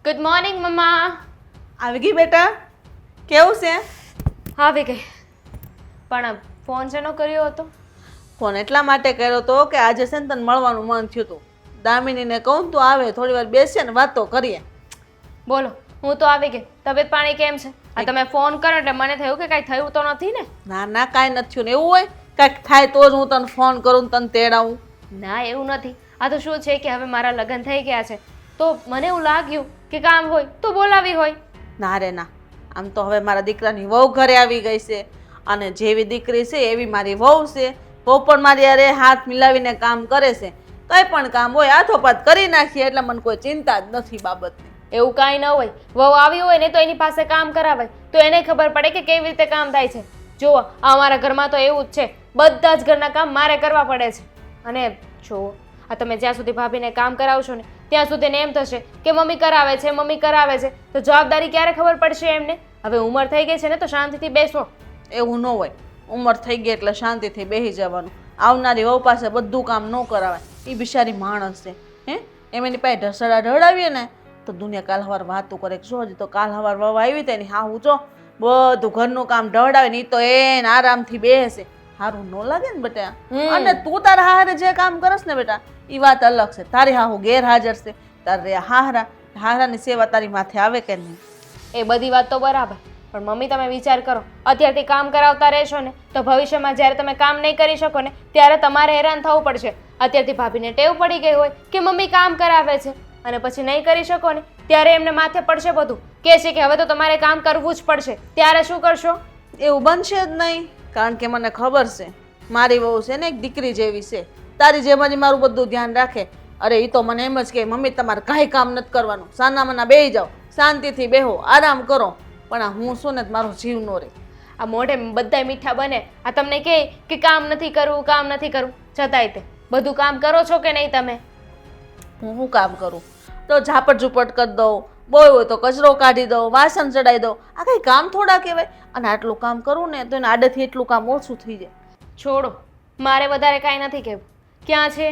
Good morning મમ્મા. આવી ગઈ બેટા? કેવું છે? આવી ગઈ. પણ ફોન શેનો કર્યો હતો? ફોન એટલા માટે કર્યો તો કે આજે છે ને તને મળવાનું મન થયું હતું. દામિનીને કહું તું આવે, થોડી વાર બેસીએ ને વાતો કરીએ. બોલો, હું તો આવી ગઈ. તબિયત પાણી કેમ છે? આ તમે ફોન કર્યો એટલે મને થયું કે કાંઈ થયું તો નથી ને? ના ના, કાંઈ નથી થયું ને. એવું હોય કાંઈક થાય તો જ હું તને ફોન કરું ને તને તેડાવું. ના, એવું નથી. આ તો શું છે કે હવે મારા લગ્ન થઈ ગયા છે તો મને એવું લાગ્યું કે કામ હોય તો બોલાવી હોય. ના રે ના, આમ તો હવે મારા દીકરાની વહુ ઘરે આવી ગઈ છે અને જેવી દીકરી છે એવી મારી વહુ છે. વહુ પણ મારી અરે હાથ મિલાવીને કામ કરે છે. કંઈ પણ કામ હોય હાથોપાથ કરી નાખીએ એટલે મને કોઈ ચિંતા જ નથી બાબતની. એવું કાંઈ ન હોય. વહુ આવી હોય ને તો એની પાસે કામ કરાવાય તો એને ખબર પડે કે કેવી રીતે કામ થાય છે. જુઓ, અમારા ઘરમાં તો એવું જ છે. બધા જ ઘરના કામ મારે કરવા પડે છે. અને જુઓ, આ તમે જ્યાં સુધી ભાભીને કામ કરાવશો ને ત્યાં સુધી એને એમ થશે કે મમ્મી કરાવે છે, મમ્મી કરાવે છે, તો જવાબદારી ક્યારે ખબર પડશે એમને? હવે ઉંમર થઈ ગઈ છે ને તો શાંતિથી બેસો. એવું ન હોય. ઉંમર થઈ ગઈ એટલે શાંતિથી બેસી જવાનું. આવનારી વહુ પાસે બધું કામ ન કરાવાય. એ બિચારી માણસ છે. એમ એની પાસે ઢસડા ઢળાવીએ ને તો દુનિયા કાલ સવાર વાતું કરે. જો હજી તો કાલ સવાર વહુ આવી હતી ને, હા હું જો બધું ઘરનું કામ ઢળાવે ને એ તો એને આરામથી બેસે. સારું ન લાગે ને બેટા? અને તું તારા હારે જે કામ કરસ ને બેટા એ વાત અલગ છે. તારી હાહુ ગેરહાજર છે, તારે હારાની સેવા તારી માથે આવે કે નહીં? એ બધી વાત તો બરાબર, પણ મમ્મી તમે વિચાર કરો, અત્યારથી કામ કરાવતા રહેશો ને તો ભવિષ્યમાં જ્યારે તમે કામ નહીં કરી શકો ને ત્યારે તમારે હેરાન થવું પડશે. અત્યારથી ભાભીને ટેવ પડી ગઈ હોય કે મમ્મી કામ કરાવે છે અને પછી નહીં કરી શકો ને ત્યારે એમને માથે પડશે બધું. કહે છે કે હવે તો તમારે કામ કરવું જ પડશે. ત્યારે શું કરશો? એવું બનશે જ નહીં, કારણ કે મને ખબર છે મારી વહુ છે ને એક દીકરી જેવી છે. તારી જેમ જ મારું બધું ધ્યાન રાખે. અરે એ તો મને એમ જ કે મમ્મી તમારે કાંઈ કામ નથી કરવાનું, સાના મના બેસી જાઓ, શાંતિથી બેહો, આરામ કરો. પણ આ હું શું ને મારો જીવ નો રહે. આ મોઢે બધાય મીઠા બને, આ તમને કહે કે કામ નથી કરવું, કામ નથી કરવું, છતાંય તે બધું કામ કરો છો કે નહીં તમે? હું શું કામ કરું? તો ઝાપટ ઝૂપટ કરી દઉં, બોય હોય તો કચરો કાઢી દઉં, વાસણ ચડાવી દઉં. આ કંઈ કામ થોડા કહેવાય? અને આટલું કામ કરું ને તો એને આડેથી એટલું કામ ઓછું થઈ જાય. છોડો, મારે વધારે કાંઈ નથી કહેવું. ક્યાં છે?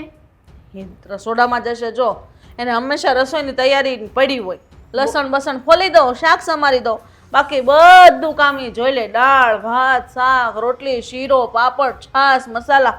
એ રસોડામાં જશે. જો એને હંમેશા રસોઈની તૈયારી પડી હોય. લસણ બસણ ફોલી દઉં, શાક સમારી દઉં, બાકી બધું કામ એ જોઈ લે. દાળ ભાત શાક રોટલી શીરો પાપડ છાશ મસાલા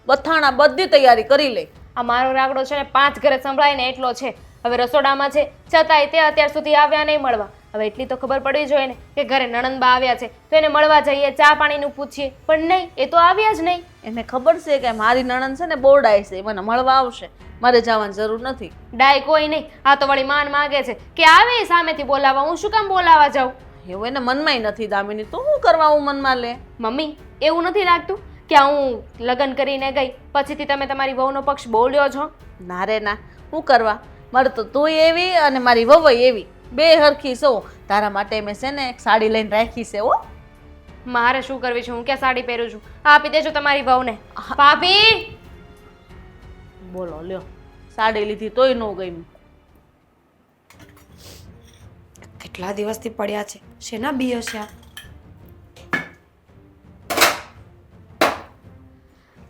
બથાણા બધી તૈયારી કરી લે. આ મારો રાગડો છે ને 5 ઘરે સંભળાય ને એટલો છે. હવે રસોડામાં છે છતાંય તે અત્યાર સુધી આવ્યા નહીં મળવા. હવે એટલી તો ખબર પડવી જોઈએ ને કે ઘરે નણંદબા આવ્યા છે તો એને મળવા જઈએ, ચા પાણીનું પૂછીએ, પણ નહીં, એ તો આવ્યા જ નહીં. એને ખબર છે કે મારી નણંદ છે ને બોર્ડાય છે, મને મળવા આવશે, મારે જવાની જરૂર નથી. ડાય કોઈ નહીં, આ તો વળી માન માગે છે કે આવે સામેથી બોલાવવા. હું શું કામ બોલાવવા જાઉં? એવું એને મનમાંય નથી દામિની. તું શું કરવા હું મનમાં લે? મમ્મી, એવું નથી લાગતું કે હું લગ્ન કરીને ગઈ પછીથી તમે તમારી વહુનો પક્ષ બોલ્યો છો? ના રે ના, શું કરવા? મારે તો તું એવી અને મારી વહુ એવી, બે હરખી છો. તારા માટે મેં છે ને એક સાડી લઈને રાખી છે. હો, મારે શું કરવી છે? હું ક્યાં સાડી પહેરું છું? આપી દેજો તમારી વહુને. ભાભી, બોલો લ્યો, સાડી લીધી તોય ન ગઈ. કેટલા દિવસથી પડ્યા છે, શેના બી હશે આ?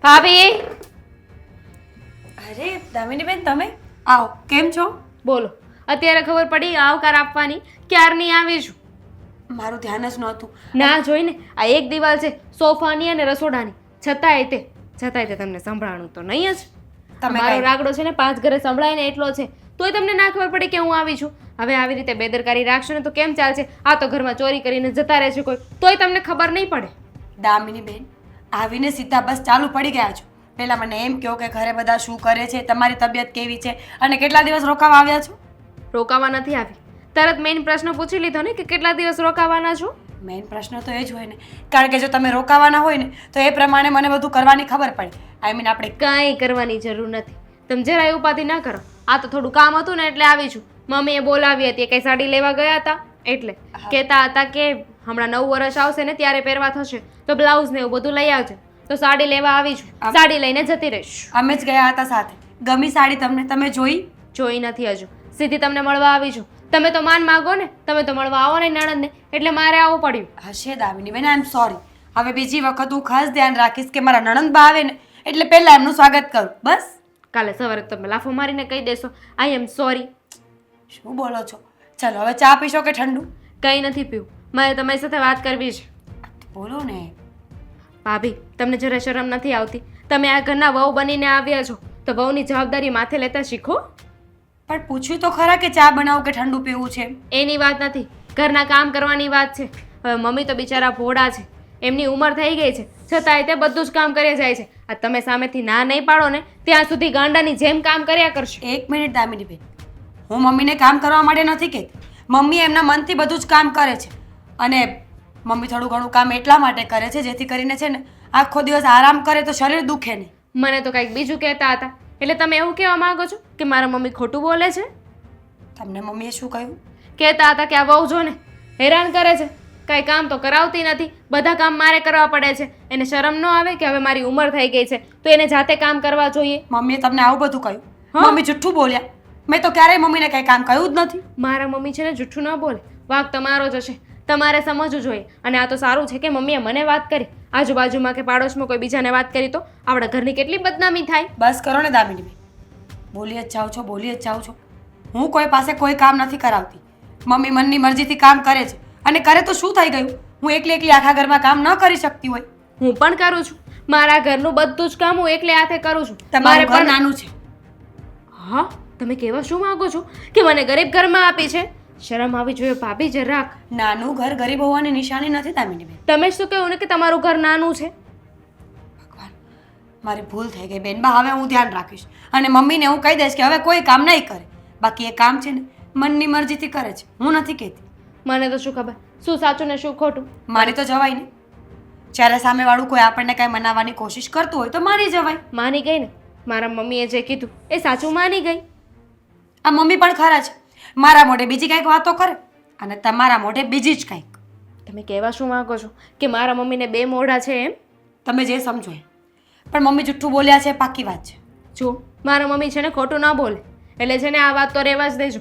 ભાભી! અરે દામિનીબેન, તમે આવો. કેમ છો? બોલો, અત્યારે ખબર પડી આવકાર આપવાની? ક્યારની આવી છું. મારું ધ્યાન જ નહોતું. ના જોઈને આ એક દિવાલ છે સોફાની અને રસોડાની, છતાંય તે તમને સંભળાણું તો નહીં જ. મારો રાગડો છે ને 5 ઘરે સંભળાય ને એટલો છે તોય તમને ના ખબર પડી કે હું આવી છું. હવે આવી રીતે બેદરકારી રાખશો ને તો કેમ ચાલશે? આ તો ઘરમાં ચોરી કરીને જતા રહે છે કોઈ, તોય તમને ખબર નહીં પડે. દામિનીબેન, આવીને સીધા બસ ચાલુ પડી ગયા છો. પહેલા મને એમ કહો કે ઘરે બધા શું કરે છે, તમારી તબિયત કેવી છે અને કેટલા દિવસ રોકાવા આવ્યા છો? રોકાવા નથી આવી, તરત મેઇન પ્રશ્ન પૂછી લીધો ને કે કેટલા દિવસ રોકાવાના છો. મેઇન પ્રશ્ન તો એ જ હોય ને, કારણ કે જો તમે રોકાવાના હોય ને તો એ પ્રમાણે મને બધું કરવાની ખબર પડે. આઈ મીન આપણે કાંઈ કરવાની જરૂર નથી. તમે જરાય ઉપાધિ ના કરો. આ તો થોડું કામ હતું ને એટલે આવી છું. મમ્મીએ બોલાવી હતી, કઈ સાડી લેવા ગયા હતા એટલે કહેતા હતા કે હમણાં 9 વર્ષ આવશે ને ત્યારે પહેરવા થશે તો બ્લાઉઝ ને એવું બધું લઈ આવજો. તો સાડી લેવા આવી છું, સાડી લઈને જતી રહીશ. અમે જ ગયા હતા સાથે. ગમી સાડી તમને? તમે જોઈ? જોઈ નથી હજુ, સીધી તમને મળવા આવી છું. તમે તો માન માગો ને, તમે તો મળવા આવો ને નણંદને, એટલે મારે આવવું પડ્યું. હશે દામિનીબેન, આઈ એમ સોરી. હવે બીજી વખત હું ખાસ ધ્યાન રાખીશ કે મારા નણંદબા આવે ને એટલે પહેલા એમનું સ્વાગત કરું. બસ કાલે સવારે તમે લાફો મારીને કહી દેશો આઈ એમ સોરી. શું બોલો છો? ચાલો હવે ચા પીશો કે ઠંડુ? કંઈ નથી પીવું, મારે તમારી સાથે વાત કરવી છે. બોલો ને. ભાભી, તમને જરા શરમ નથી આવતી? તમે આ ઘરના વહુ બનીને આવ્યા છો તો વહુની જવાબદારી માથે લેતા શીખો. પણ પૂછ્યું તો ખરા કે ચા બનાવું કે ઠંડુ પીવું છે? એની વાત નથી, ઘરના કામ કરવાની વાત છે. હવે મમ્મી તો બિચારા ભોળા છે, એમની ઉંમર થઈ ગઈ છે, છતાંય તે બધું જ કામ કર્યા જાય છે. આ તમે સામેથી ના નહીં પાડો ને ત્યાં સુધી ગાંડાની જેમ કામ કર્યા કરશે. એક મિનિટ દામિનીબેન, હું મમ્મીને કામ કરવા માટે નથી કહેતી. મમ્મી એમના મનથી બધું જ કામ કરે છે. અને મમ્મી થોડું ઘણું કામ એટલા માટે કરે છે જેથી કરીને છે ને આખો દિવસ આરામ કરે તો શરીર દુખે નહીં. મને તો કંઈક બીજું કહેતા હતા. એટલે તમે એવું કહેવા માંગો છો કે મારા મમ્મી ખોટું બોલે છે? તમને મમ્મીએ શું કહ્યું? કહેતા હતા કે આ વહુ જો ને હેરાન કરે છે, કાંઈ કામ તો કરાવતી નથી, બધા કામ મારે કરવા પડે છે. એને શરમ ન આવે કે હવે મારી ઉંમર થઈ ગઈ છે તો એને જાતે કામ કરવા જોઈએ? મમ્મીએ તમને આવું બધું કહ્યું? હા. મમ્મી જુઠ્ઠું બોલ્યા? મેં તો ક્યારેય મમ્મીને કંઈ કામ કહ્યું જ નથી. મારા મમ્મી છે ને જૂઠું ન બોલે, વાંક તમારો જ હશે. તમારે સમજવું જોઈએ. અને આ તો સારું છે કે મમ્મીએ મને વાત કરી, આજુબાજુમાં કે પાડોશમાં કોઈ બીજાને વાત કરી તો આપણા ઘરની કેટલી બદનામી થાય. બસ કરો ને દામિનીબેન, બોલી જ જાઓ છો, બોલી જ જાઓ છો. હું કોઈ પાસે કોઈ કામ નથી કરાવતી. મમ્મી મનની મરજીથી કામ કરે છે અને કરે તો શું થઈ ગયું? હું એકલી એકલી આખા ઘરમાં કામ ન કરી શકતી હોય? હું પણ કરું છું, મારા ઘરનું બધું જ કામ હું એકલે હાથે કરું છું. તમારું ઘર નાનું છે. હા, તમે કહેવા શું માંગો છો કે મને ગરીબ ઘરમાં આપી છે? શરમ આવી જોઈએ ભાભી જરાક. નાનું ઘર ગરીબ હોવાની નિશાની નથી દામિનીબેન. તમે શું કહ્યું ને કે તમારું ઘર નાનું છે? ભગવાન, મારી ભૂલ થઈ ગઈ બેન. બા હવે હું ધ્યાન રાખીશ અને મમ્મીને હું કહી દઈશ કે હવે કોઈ કામ નહીં કરે. બાકી એ કામ છે ને મનની મરજીથી કરે છે, હું નથી કહેતી. મને તો શું ખબર શું સાચું ને શું ખોટું. મારી તો જવાય ને. જ્યારે સામેવાળું કોઈ આપણને કાંઈ મનાવવાની કોશિશ કરતું હોય તો માની જવાય. માની ગઈ ને, મારા મમ્મીએ જે કીધું એ સાચું માની ગઈ. આ મમ્મી પણ ખરા છે, મારા મોઢે બીજી કંઈક વાતો કરે અને તમારા મોઢે બીજી જ કંઈક. તમે કહેવા શું માંગો છો કે મારા મમ્મીને બે મોઢા છે એમ? તમે જે સમજો એ. પણ મમ્મી જુઠ્ઠું બોલ્યા છે પાકી વાત છે. જો મારા મમ્મી છે ને ખોટું ન બોલે એટલે છે ને આ વાત તો રહેવા જ દેજો.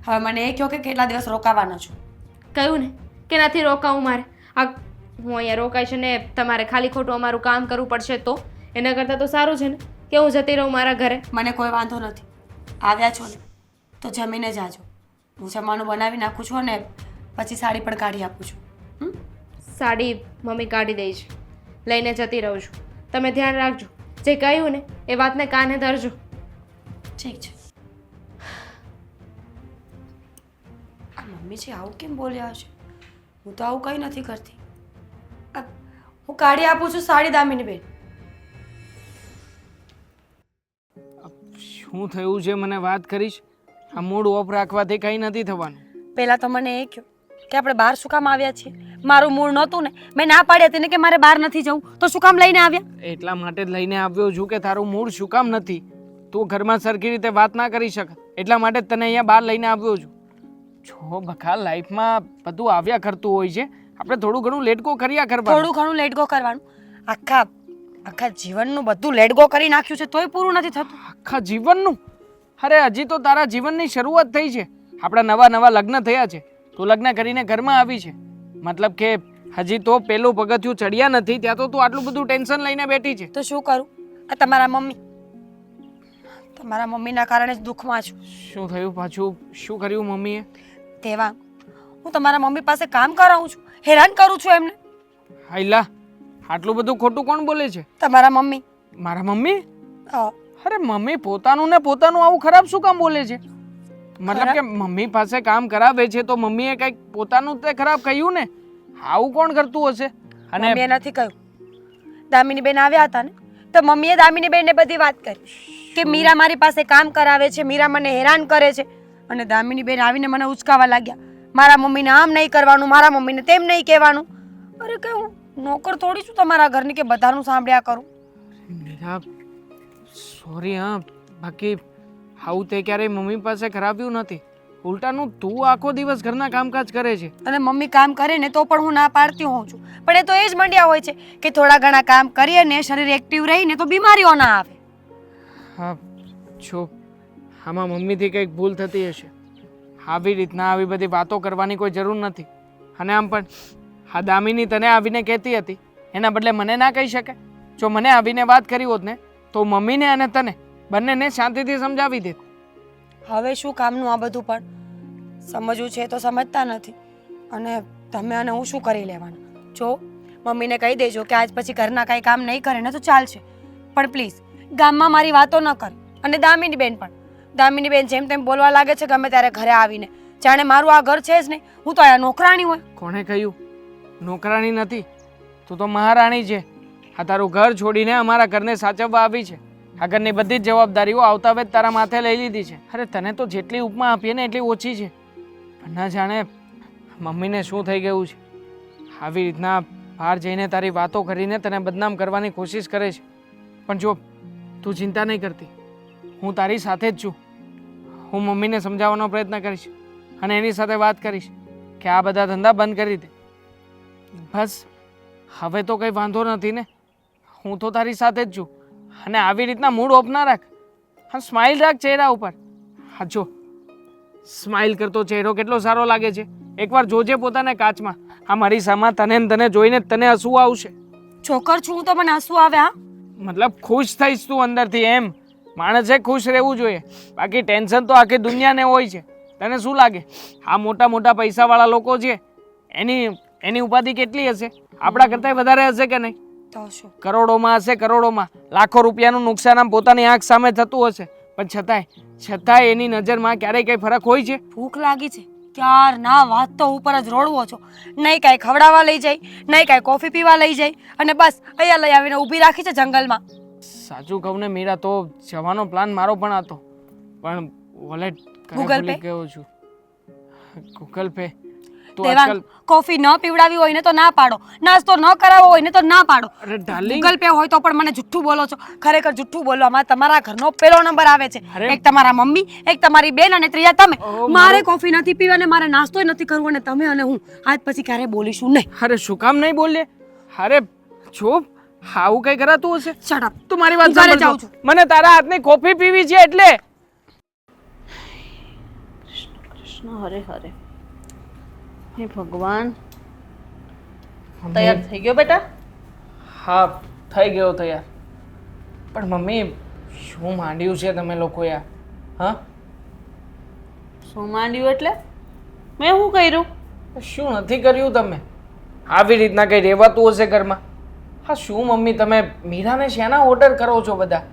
હવે મને એ કહો કે કેટલા દિવસ રોકાવાના છો? કહ્યું ને કે નથી રોકાવું મારે. આ હું અહીંયા રોકાય છે ને તમારે ખાલી ખોટું અમારું કામ કરવું પડશે તો એના કરતાં તો સારું છે ને કે હું જતી રહું મારા ઘરે. મને કોઈ વાંધો નથી. આવ્યા છો ને તો જમીને જાજો. હું જમવાનું બનાવી નાખું છું અને પછી સાડી પણ કાઢી આપું છું. સાડી મમ્મી કાઢી દે છે, લઈને જતી રહું છું. તમે ધ્યાન રાખજો, જે કહ્યું ને એ વાતને કાને ધરજો. ઠીક છે. આ મમ્મી છે આવું કેમ બોલ્યા હશે? હું તો આવું કંઈ નથી કરતી. હું કાઢી આપું છું સાડી દામિનીબેન. શું થયું છે મને વાત કરીશ? આ મૂડ ઓફ રાખવાથી કંઈ નથી થવાનું. પહેલાં તો મને એ કહો કે આપણે બહાર શું કામ આવ્યા છીએ? મારું મૂળ નહોતું ને, મેં ના પાડી હતી ને કે મારે બહાર નથી જવું, તો શું કામ લઈને આવ્યા? એટલા માટે જ લઈને આવ્યો છું કે તારું મૂડ શું કામ નથી. તું ઘરમાં સરખી રીતે વાત ના કરી શકે એટલા માટે જ તને અહીંયા બહાર લઈને આવ્યો છું. જો બખા લાઈફમાં બધું આવ્યા કરતું હોય છે, આપણે થોડું ઘણું લેટગો કર્યા કરવાનું. થોડું ઘણું લેટગો કરવાનું? આખા જીવનનું બધું લેટગો કરી નાખ્યું છે તોય પૂરું નથી થતું. આખા જીવનનું? અરે હજી તો તારા જીવનની શરૂઆત થઈ છે. આપણા નવા લગ્ન થયા છે, તું લગ્ન કરીને ઘરમાં આવી છે, મતલબ કે હજી તો પેલું પગથિયું ચડ્યા નથી ત્યાં તો તું આટલું બધું ટેન્શન લઈને બેઠી છે. તો શું કરું? આ તમારા મમ્મીના કારણે જ દુઃખમાં છું. શું થયું પાછું? શું કર્યું મમ્મીએ? તેવા હું તમારા મમ્મી પાસે કામ કરાવું છું, હેરાન કરું છું એમને. હાઈલા, આટલું બધું ખોટું કોણ બોલે છે? તમારા મમ્મી. મારા મમ્મી? હા. અરે મમ્મી પોતાનું ને પોતાનું આવું ખરાબ શું કામ બોલે છે? મતલબ કે મમ્મી પાસે કામ કરાવે છે તો મમ્મીએ કંઈક પોતાનું તે ખરાબ કહ્યું ને? આવું કોણ કરતું હશે? અને મમ્મીએ નથી કહ્યું. દામિનીબેન આવ્યા હતા ને તો મમ્મીએ દામિનીબેનને બધી વાત કરી કે મીરા મારી પાસે કામ કરાવે છે, મીરા મને હેરાન કરે છે. અને દામિનીબેન આવીને મને ઉચકાવા લાગ્યા. મારા મમ્મીને આમ નહીં કરવાનું, મારા મમ્મીને તેમ નહીં કહેવાનું. અરે કે હું નોકર થોડી છું તમારા ઘરની કે બધાનું સાંભળ્યા કરું. મીરા, સોરી હા, બાકી આવું તે ક્યારેય મમ્મી પાસે કરાવ્યું નથી. ઉલટાનું તું આખો દિવસ ઘરના કામકાજ કરે છે. અને મમ્મી કામ કરે ને તો પણ હું ના પાડતી હોઉં છું, પણ એ તો એ જ મંડ્યા હોય છે કે થોડા ઘણા કામ કરીએ ને શરીર એક્ટિવ રહીને તો બીમારીઓ ના આવે. હા, જો આમાં મમ્મીથી કંઈક ભૂલ થતી હશે. આવી રીતના આવી બધી વાતો કરવાની કોઈ જરૂર નથી. અને આમ પણ હા દામિની તને આવીને કહેતી હતી, એના બદલે મને ના કહી શકે? જો મને આવીને વાત કરી હોત ને તો મમ્મીને અને તને બંનેને શાંતિથી સમજાવી દેત. હવે શું કામનું આ બધું? પણ સમજવું છે તો સમજતા નથી. અને તમે અને હું શું કરી લેવાના? જો મમ્મીને કહી દેજો કે આજ પછી ઘરના કાંઈ કામ નહીં કરે ને તો ચાલશે, પણ પ્લીઝ ગામમાં મારી વાતો ન કરે. અને દામિની બેન પણ, દામિની બેન જેમ તેમ બોલવા લાગે છે ગમે ત્યારે ઘરે આવીને, જાણે મારું આ ઘર છે જ નહીં, હું તો અહીંયા નોકરાણી હોય. કોણે કહ્યું નોકરાણી નથી? તું તો મહારાણી છે. આ તારું ઘર છોડીને અમારા ઘરને સાચવવા આવી છે. આ ઘરની બધી જ જવાબદારીઓ આવતા વેત તારા માથે લઈ લીધી છે. અરે તને તો જેટલી ઉપમા આપીએ ને એટલી ઓછી છે. પણ ના જાણે મમ્મીને શું થઈ ગયું છે. આવી રીતના બહાર જઈને તારી વાતો કરીને તને બદનામ કરવાની કોશિશ કરે છે. પણ જો તું ચિંતા નહીં કરતી, હું તારી સાથે જ છું. હું મમ્મીને સમજાવવાનો પ્રયત્ન કરીશ અને એની સાથે વાત કરીશ કે આ બધા ધંધા બંધ કરી દે. બસ હવે તો કંઈ વાંધો નથી ને? હું તો તારી સાથે જ છું. અને આવી રીતના મૂડ ઓફ ના રાખ. હા, સ્માઇલ રાખ ચહેરા ઉપર. હા જો, સ્માઇલ કરતો ચહેરો કેટલો સારો લાગે છે. એકવાર જોજે પોતાને કાચમાં. આ મારી સામે તને જોઈને તને હસવું આવશે. છોકર છું હું તો મને હસવું આવે. હા, મતલબ ખુશ થઈશ તું અંદરથી એમ. માણસે ખુશ રહેવું જોઈએ, બાકી ટેન્શન તો આખી દુનિયાને હોય છે. તને શું લાગે આ મોટા મોટા પૈસાવાળા લોકો છે એની ઉપાધિ કેટલી હશે? આપણા કરતાં વધારે હશે કે નહીં? તો શું, કરોડોમાં હશે, કરોડોમાં. લાખો રૂપિયાનું નુકસાન આમ પોતાની આંખ સામે થતું હશે, પણ છતાંય એની નજરમાં ક્યારેય કંઈ ફરક હોય છે? ભૂખ લાગી છે ક્યાર ના વાત તો ઉપર જ રોડવો છો. નહીં કાંઈ ખવડાવવા લઈ જાય, નહીં કાંઈ કોફી પીવા લઈ જાય, અને બસ અહીંયા લઈ આવીને ઊભી રાખી છે જંગલમાં. સાચું કહું ને મીરા, તો જવાનો પ્લાન મારો પણ હતો, પણ વોલેટ Google ભૂલી Pay? ગયો છું. ગૂગલ પે તો દેવાંગ, આજકાલ કોફી ન પીવડાવી હોય ને તો ના પાડો, નાસ્તો ન કરાવવો હોય ને તો ના પાડો. અરે ડાર્લિંગ, ગૂગલ પે હોય તો પણ મને જુઠ્ઠું બોલો છો. ખરેખર જુઠ્ઠું બોલવામાં તમારા ઘરનો પહેલો નંબર આવે છે. અરે. એક તમારા મમ્મી, એક તમારી બેન અને ત્રીજા તમે. ઓહ, મારે કોફી નથી પીવી અને મારે નાસ્તોય નથી કરવો, અને તમે અને હું આજ પછી ક્યારે બોલીશું નહીં. અરે શું કામ નહીં બોલીએ? અરે જો આવું કઈ કરાતું હશે? Shut up. તું મારી વાત હું ઘરે સાંભળ જાઉં છો. છું. મને તારા હાથની કોફી પીવી છે એટલે. કૃષ્ણ હરે હરે. હે ભગવાન, તૈયાર થઈ ગયો બેટા? હા, થઈ ગયો તૈયાર. પણ મમ્મી શું માંડ્યું છે તમે લોકો યાર? હા, શું માંડ્યું એટલે? મેં શું કર્યું? શું નથી કર્યું તમે? આવી રીતના કઈ રહેવાતું હશે ઘરમાં? હા શું મમ્મી, તમે મીરાને શેના ઓર્ડર કરો છો બધા?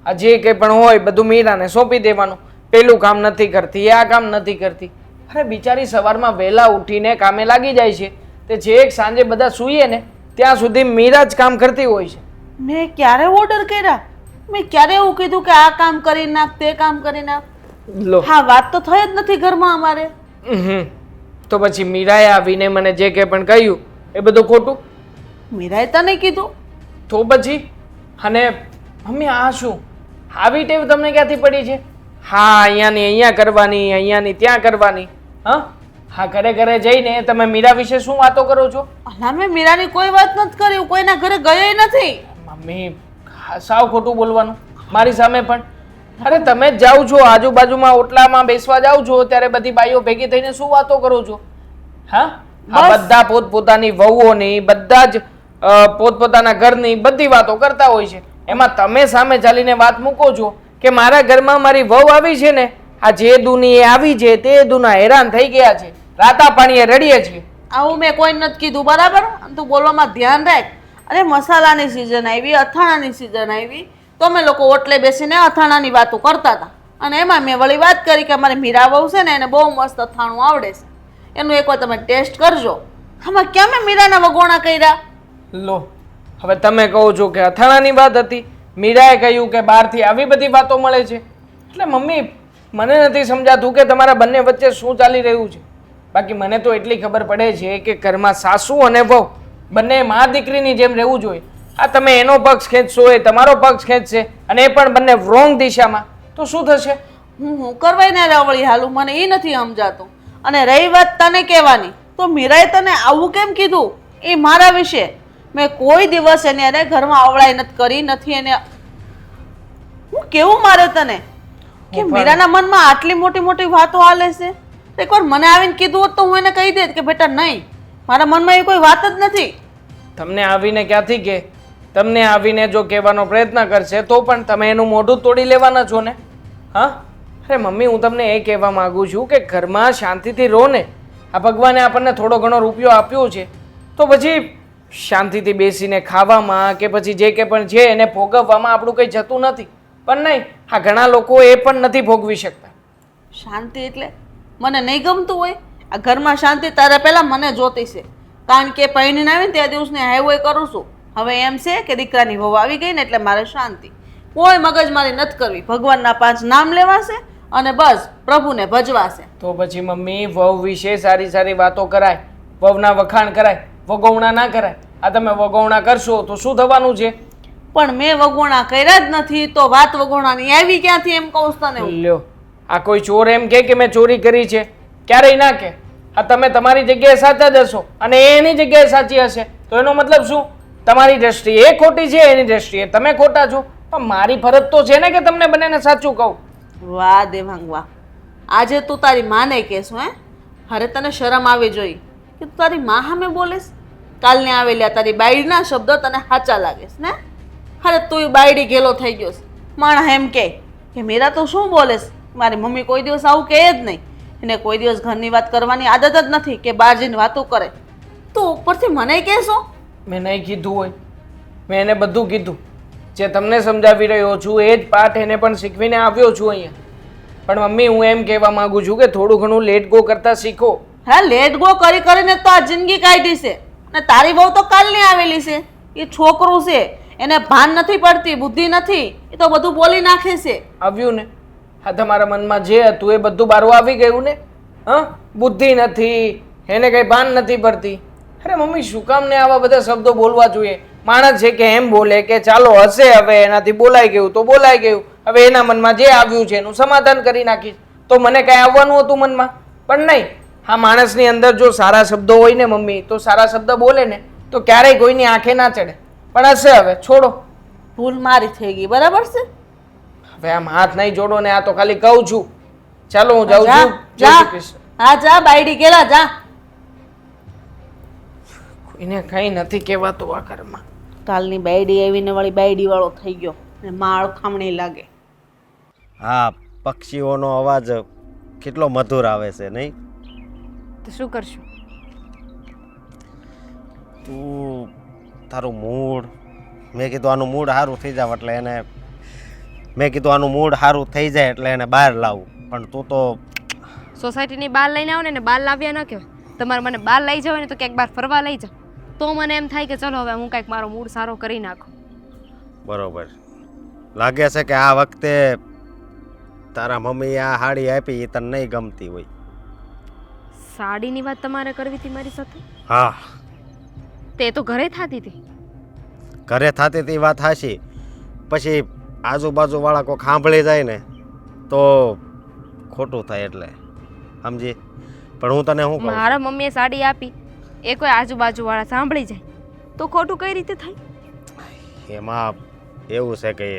આ જે કંઈ પણ હોય બધું મીરાને સોંપી દેવાનું. પેલું કામ નથી કરતી, આ કામ નથી કરતી. અરે બિચારી સવારમાં વહેલા ઉઠીને કામે લાગી જાય છે, તે છેક સાંજે બધા સૂઈએ ને ત્યાં સુધી મીરા જ કામ કરતી હોય છે. મેં ક્યારે ઓર્ડર કર્યા? મેં ક્યારે એવું કીધું કે આ કામ કરી નાખ, તે કામ કરી નાખ? લો હા, વાત તો થઈ જ નથી ઘરમાં અમારે. તો પછી મીરાએ આવીને મને જે કંઈ પણ કહ્યું એ બધું ખોટું? મીરાએ તને કીધું? તો પછી અને મમ્મી આ શું આવી ટેવ તમને ક્યાંથી પડી છે? હા, અહીંયાની અહીંયા કરવાની, અહીંયાની ત્યાં કરવાની. હા, ઘરે ઘરે જઈને તમે મીરા વિશે શું વાતો કરો છો? અલા, મેં મીરાની કોઈ વાત નથી કરી, કોઈના ઘરે ગઈ નથી. મમ્મી સાવ ખોટું બોલવાનું મારી સામે પણ. અરે તમે જ જાઓ છો આજુબાજુમાં ઓટલામાં બેસવા જાઓ છો ત્યારે બધી બાઈઓ ભેગી થઈને શું વાતો કરો છો? હા, આ બસ. બધા પોતપોતાની વહુઓની, બધા જ પોતપોતાના ઘરની બધી વાતો કરતા હોય છે. એમાં તમે સામે ચાલીને વાત મૂકો છો કે મારા ઘરમાં મારી વહુ આવી છે ને, આ જે દુની એ આવી છે તે દુના હેરાન થઈ ગયા છે, રાતા પાણીએ રડીએ છીએ. આવું મેં કોઈ નથી કીધું, બરાબર? તું બોલવામાં ધ્યાન રાખ. અરે મસાલાની સિઝન આવી, અથાણાની સિઝન આવી, તો અમે લોકો ઓટલે બેસીને અથાણાની વાતો કરતા હતા, અને એમાં મેં વળી વાત કરી કે અમારે મીરા વહુ છે ને એને બહુ મસ્ત અથાણું આવડે છે, એનું એકવાર તમે ટેસ્ટ કરજો. આમાં ક્યાં મેં મીરાના વગોણા કર્યા? લો હવે તમે કહો છો કે અથાણાની વાત હતી, મીરાએ કહ્યું કે બહારથી આવી બધી વાતો મળે છે. એટલે મમ્મી મને નથી સમજાતું કે તમારા બંને વચ્ચે શું ચાલી રહ્યું છે. બાકી મને તો એટલી ખબર પડે છે કે ઘરમાં સાસુ અને વહુ બંને મા દીકરીની જેમ રહેવું જોઈએ. આ તમે એનો પક્ષ ખેંચશો, એ તમારો પક્ષ ખેંચશે, અને એ પણ બંને રોંગ દિશામાં, તો શું થશે? હું કરવાય ને રવળી હાલું, મને એ નથી સમજાતું. અને રહી વાત તને કહેવાની, તો મીરાએ તને આવું કેમ કીધું એ મારા વિશે? મેં કોઈ દિવસ એને અરે ઘરમાં અવળાઈ નથી કરી, નથી એને. હું કેવું મારે તને કે મીરાના મનમાં આટલી મોટી મોટી વાતો હાલે છે? એકવાર મને આવીને કીધું હોત તો હું એને કહી દેત કે બેટા નહીં, મારા મનમાં એ કોઈ વાત જ નથી. તમને આવીને ક્યાંથી કે? તમને આવીને જો કહેવાનો પ્રયત્ન કરશે તો પણ તમે એનું મોઢું તોડી લેવાના છો ને? હા, અરે મમ્મી, હું તમને એ કહેવા માંગુ છું કે ઘરમાં શાંતિથી રહો ને. આ ભગવાને આપણને થોડો ઘણો રૂપિયો આપ્યો છે તો પછી શાંતિથી બેસીને ખાવામાં કે પછી જે કે પણ છે એને ભોગવવામાં આપણું કંઈ જતું નથી. પણ નહીં, આ ઘણા લોકો એ પણ નથી ભોગવી શકતા. શાંતિ એટલે મને નહીં ગમતું હોય? આ ઘરમાં શાંતિ તારે પહેલાં મને જોતી છે, કારણ કે પૈણીને આવીને તે દિવસને હાઈવે કરું છું. હવે એમ છે કે દીકરાની વહુ આવી ગઈ ને એટલે મારે શાંતિ. કોઈ મગજમારી નથી કરવી. ભગવાનના 5 નામ લેવાશે અને બસ પ્રભુને ભજવાશે. તો પછી મમ્મી, વહુ વિશે સારી સારી વાતો કરાય, વહુના વખાણ કરાય, વગોવણા ના કરાય. આ તમે વગોવણા કરશો તો શું થવાનું છે? પણ મેં વગોણા કર્યા જ નથી તો વાત વગોણાની આવી ક્યાંથી એમ કહું છું તને હું. લ્યો, આ કોઈ ચોર એમ કે મેં ચોરી કરી છે? ક્યારેય ના કે. આ તમે તમારી જગ્યાએ સાચા જ હશો અને એ એની જગ્યાએ સાચી હશે તો એનો મતલબ શું? તમારી દ્રષ્ટિએ એ ખોટી છે, એની દ્રષ્ટિએ તમે ખોટા છો. પણ મારી ફરજ તો છે ને કે તમને બંનેને સાચું કહું. વાહ દેવાંગ વાહ, આજે તું તારી માને કહેશું હે? અરે તને શરમ આવી જોઈએ કે તું તારી માં સામે બોલેશ? કાલને આવેલા તારી બાયડીના શબ્દો તને સાચા લાગેશ ને? અરે તું બાયડી ગેલો થઈ ગયો છે. માણસ એમ કે મેરા તો શું બોલેશ? મારી મમ્મી કોઈ દિવસ આવું કહે જ નહીં. એને કોઈ દિવસ ઘરની વાત કરવાની આદત જ નથી કે બહાર જઈને વાતો કરે. તું ઉપરથી મને કહેશો? મેં નહીં કીધું હોય, મેં એને બધું કીધું. જે તમને સમજાવી રહ્યો છું એ જ પાઠ એને પણ શીખવીને આવ્યો છું અહીંયા. પણ મમ્મી, હું એમ કહેવા માંગુ છું કે થોડું ઘણું લેટ ગો કરતા શીખો. હા, લેટ ગો કરીને તો આ જિંદગી કાઢી છે. અને તારી બહુ તો કાલની આવેલી છે. એ છોકરું છે, એને ભાન નથી પડતી, બુદ્ધિ નથી, એ તો બધું બોલી નાખે છે. આવ્યું ને? હા, તમારા મનમાં જે હતું એ બધું બારું આવી ગયું ને? હા, બુદ્ધિ નથી, એને કંઈ ભાન નથી પડતી. અરે મમ્મી, શું કામ ને આવા બધા શબ્દો બોલવા જોઈએ? માણસ છે કે એમ બોલે કે ચાલો હશે, હવે એનાથી બોલાઈ ગયું તો બોલાઈ ગયું, હવે એના મનમાં જે આવ્યું છે એનું સમાધાન કરી નાખીશ. તો મને કાંઈ આવવાનું હતું મનમાં? પણ નહીં. હા, માણસની અંદર જો સારા શબ્દો હોય ને મમ્મી, તો સારા શબ્દ બોલે ને તો ક્યારેય કોઈની આંખે ના ચડે. પણ હશે, હવે છોડો. ભૂલ મારી થઈ ગઈ, બરાબર છે? હવે આમ હાથ નહીં જોડો ને, આ તો ખાલી કહું છું. ચાલો હું જાઉં છું. જય જા. શ્રી કૃષ્ણ. હા જા, બાયડી ગેલા જા. કોઈને કંઈ નથી કહેવાતું આ ઘરમાં. કાલની બાયડી આવીને વળી બાયડી વાળો થઈ ગયો ને માં અળખામણી લાગે. હા, પક્ષીઓનો અવાજ કેટલો મધુર આવે છે નહીં? તો શું કરશું? તું તારું મૂડ, મેં કીધું આનું મૂડ સારું થઈ જાય એટલે એને એને બહાર લાવું. પણ તું તો સોસાયટીની બહાર લઈને આવો ને બહાર લાવ્યા ન કહેવાય. તમારે મને બહાર લઈ જાવ ને તો ક્યાંક બહાર ફરવા લઈ જાઓ તો મને એમ થાય કે ચલો હવે હું કાંઈક મારો મૂડ સારો કરી નાખું. બરોબર લાગે છે કે આ વખતે તારા મમ્મીએ આ સાડી આપી એ તને નહીં ગમતી હોય. સાડીની વાત તમારે કરવી હતી મારી સાથે? હા, તે તો ઘરે થતી હતી. ઘરે થતી હતી વાત હાશી, પછી આજુબાજુવાળા કોઈ સાંભળી જાય ને તો ખોટું થાય એટલે સમજી. પણ હું તને શું કહું, મારા મમ્મીએ સાડી આપી એ કોઈ આજુબાજુવાળા સાંભળી જાય તો ખોટું કઈ રીતે થાય? એમાં એવું છે કે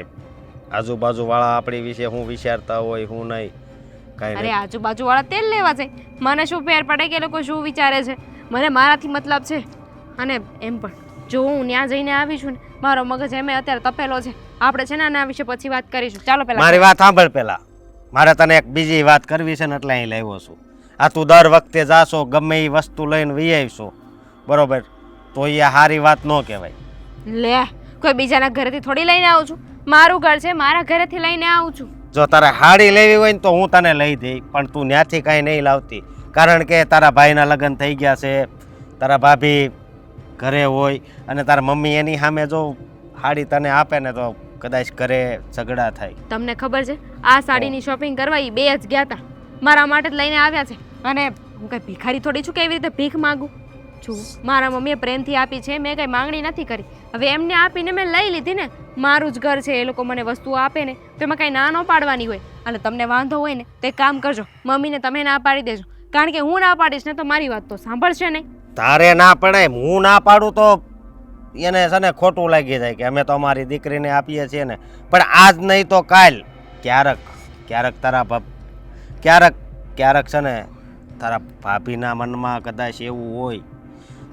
આજુબાજુવાળા આપણી વિશે શું વિચારતા હોય શું નહીં કાંઈ અરે નહીં. આજુબાજુવાળા તેલ લેવા જાય, મને શું ફેર પડે કે એ લોકો શું વિચારે છે? મને મારાથી મતલબ છે. અને એમ પણ જો હું ત્યાં જઈને આવી છું ને મારો મગજ એમે અત્યારે તપેલો છે. આપણે છે ને આના વિશે પછી વાત કરીશું. ચાલો પહેલા મારી વાત સાંભળ પહેલા. મારે તને એક બીજી વાત કરવી છે ને એટલે અહીં લાવ્યો છું. આ તું દર વખતે જાશો ગમે એ વસ્તુ લઈને વી આવશો બરોબર, તો એ સારી વાત ન કહેવાય. લે, કોઈ બીજાના ઘરેથી થોડી લઈને આવું છું. મારું ઘર છે, મારા ઘરેથી લઈને આવું છું. જો તારે હાડી લેવી હોય ને તો હું તને લઈ દઈ, પણ તું ત્યાંથી કાંઈ નહીં લાવતી, કારણ કે તારા ભાઈના લગ્ન થઈ ગયા છે, તારા ભાભી ઘરે હોય અને તારા મમ્મી એની સામે જો હાડી તને આપે ને તો કદાચ ઘરે ઝઘડા થાય. તમને ખબર છે આ સાડીની શોપિંગ કરવા એ બે જ ગયા હતા, મારા માટે જ લઈને આવ્યા છે. અને હું કઈ ભિખારી થોડી છું કે એવી રીતે ભીખ માંગુ છું? મારા મમ્મીએ પ્રેમથી આપી છે, મેં કઈ માંગણી નથી કરી. હવે એમને આપીને મેં લઈ લીધી ને. મારું જ ઘર છે, એ લોકો મને વસ્તુઓ આપે ને તો એમાં કાંઈ ના ન પાડવાની હોય. અને તમને વાંધો હોય ને તો એક કામ કરજો, મમ્મીને તમે ના પાડી દેજો, કારણ કે હું ના પાડીશ ને તો મારી વાત તો સાંભળશે નહીં. તારે ના પડાય, હું ના પાડું તો એને છે ને ખોટું લાગી જાય કે અમે તો અમારી દીકરીને આપીએ છીએ ને. પણ આજ નહીં તો કાલ ક્યારેક તારા ક્યારેક છે ને તારા ભાભીના મનમાં કદાચ એવું હોય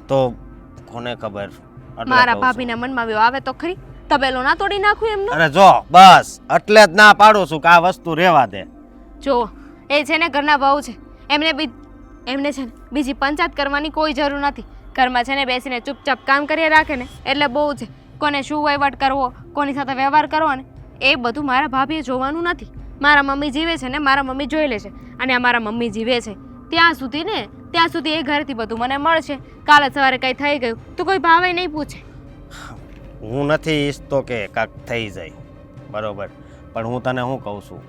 તો કોને ખબર. એટલે મારા કહું છું. ભાભીના મનમાં આવ્યો આવે તો ખરી, તબેલો ના તોડી નાખું એમનો. અરે જો બસ એટલે જ ના પાડું છું કે આ વસ્તુ રહેવા દે. જો એ છે ને ઘરના બહુ છે, એમને છે ને બીજી પંચાયત કરવાની કોઈ જરૂર નથી. ઘરમાં છે ને બેસીને ચૂપચાપ કામ કરી રાખે ને એટલે બહુ છે. કોને શું વહીવટ કરવો, કોની સાથે વ્યવહાર કરવો ને એ બધું મારા ભાભીએ જોવાનું નથી. મારા મમ્મી જીવે છે ને મારા મમ્મી જોઈ લે છે. અને આ મારા મમ્મી જીવે છે ત્યાં સુધી એ ઘરેથી બધું મને મળશે. કાલે સવારે કંઈ થઈ ગયું તો કોઈ ભાવે નહીં પૂછે. હું નથી ઈચ્છતો કે કાંક થઈ જાય, બરોબર, પણ હું તને શું કહું છું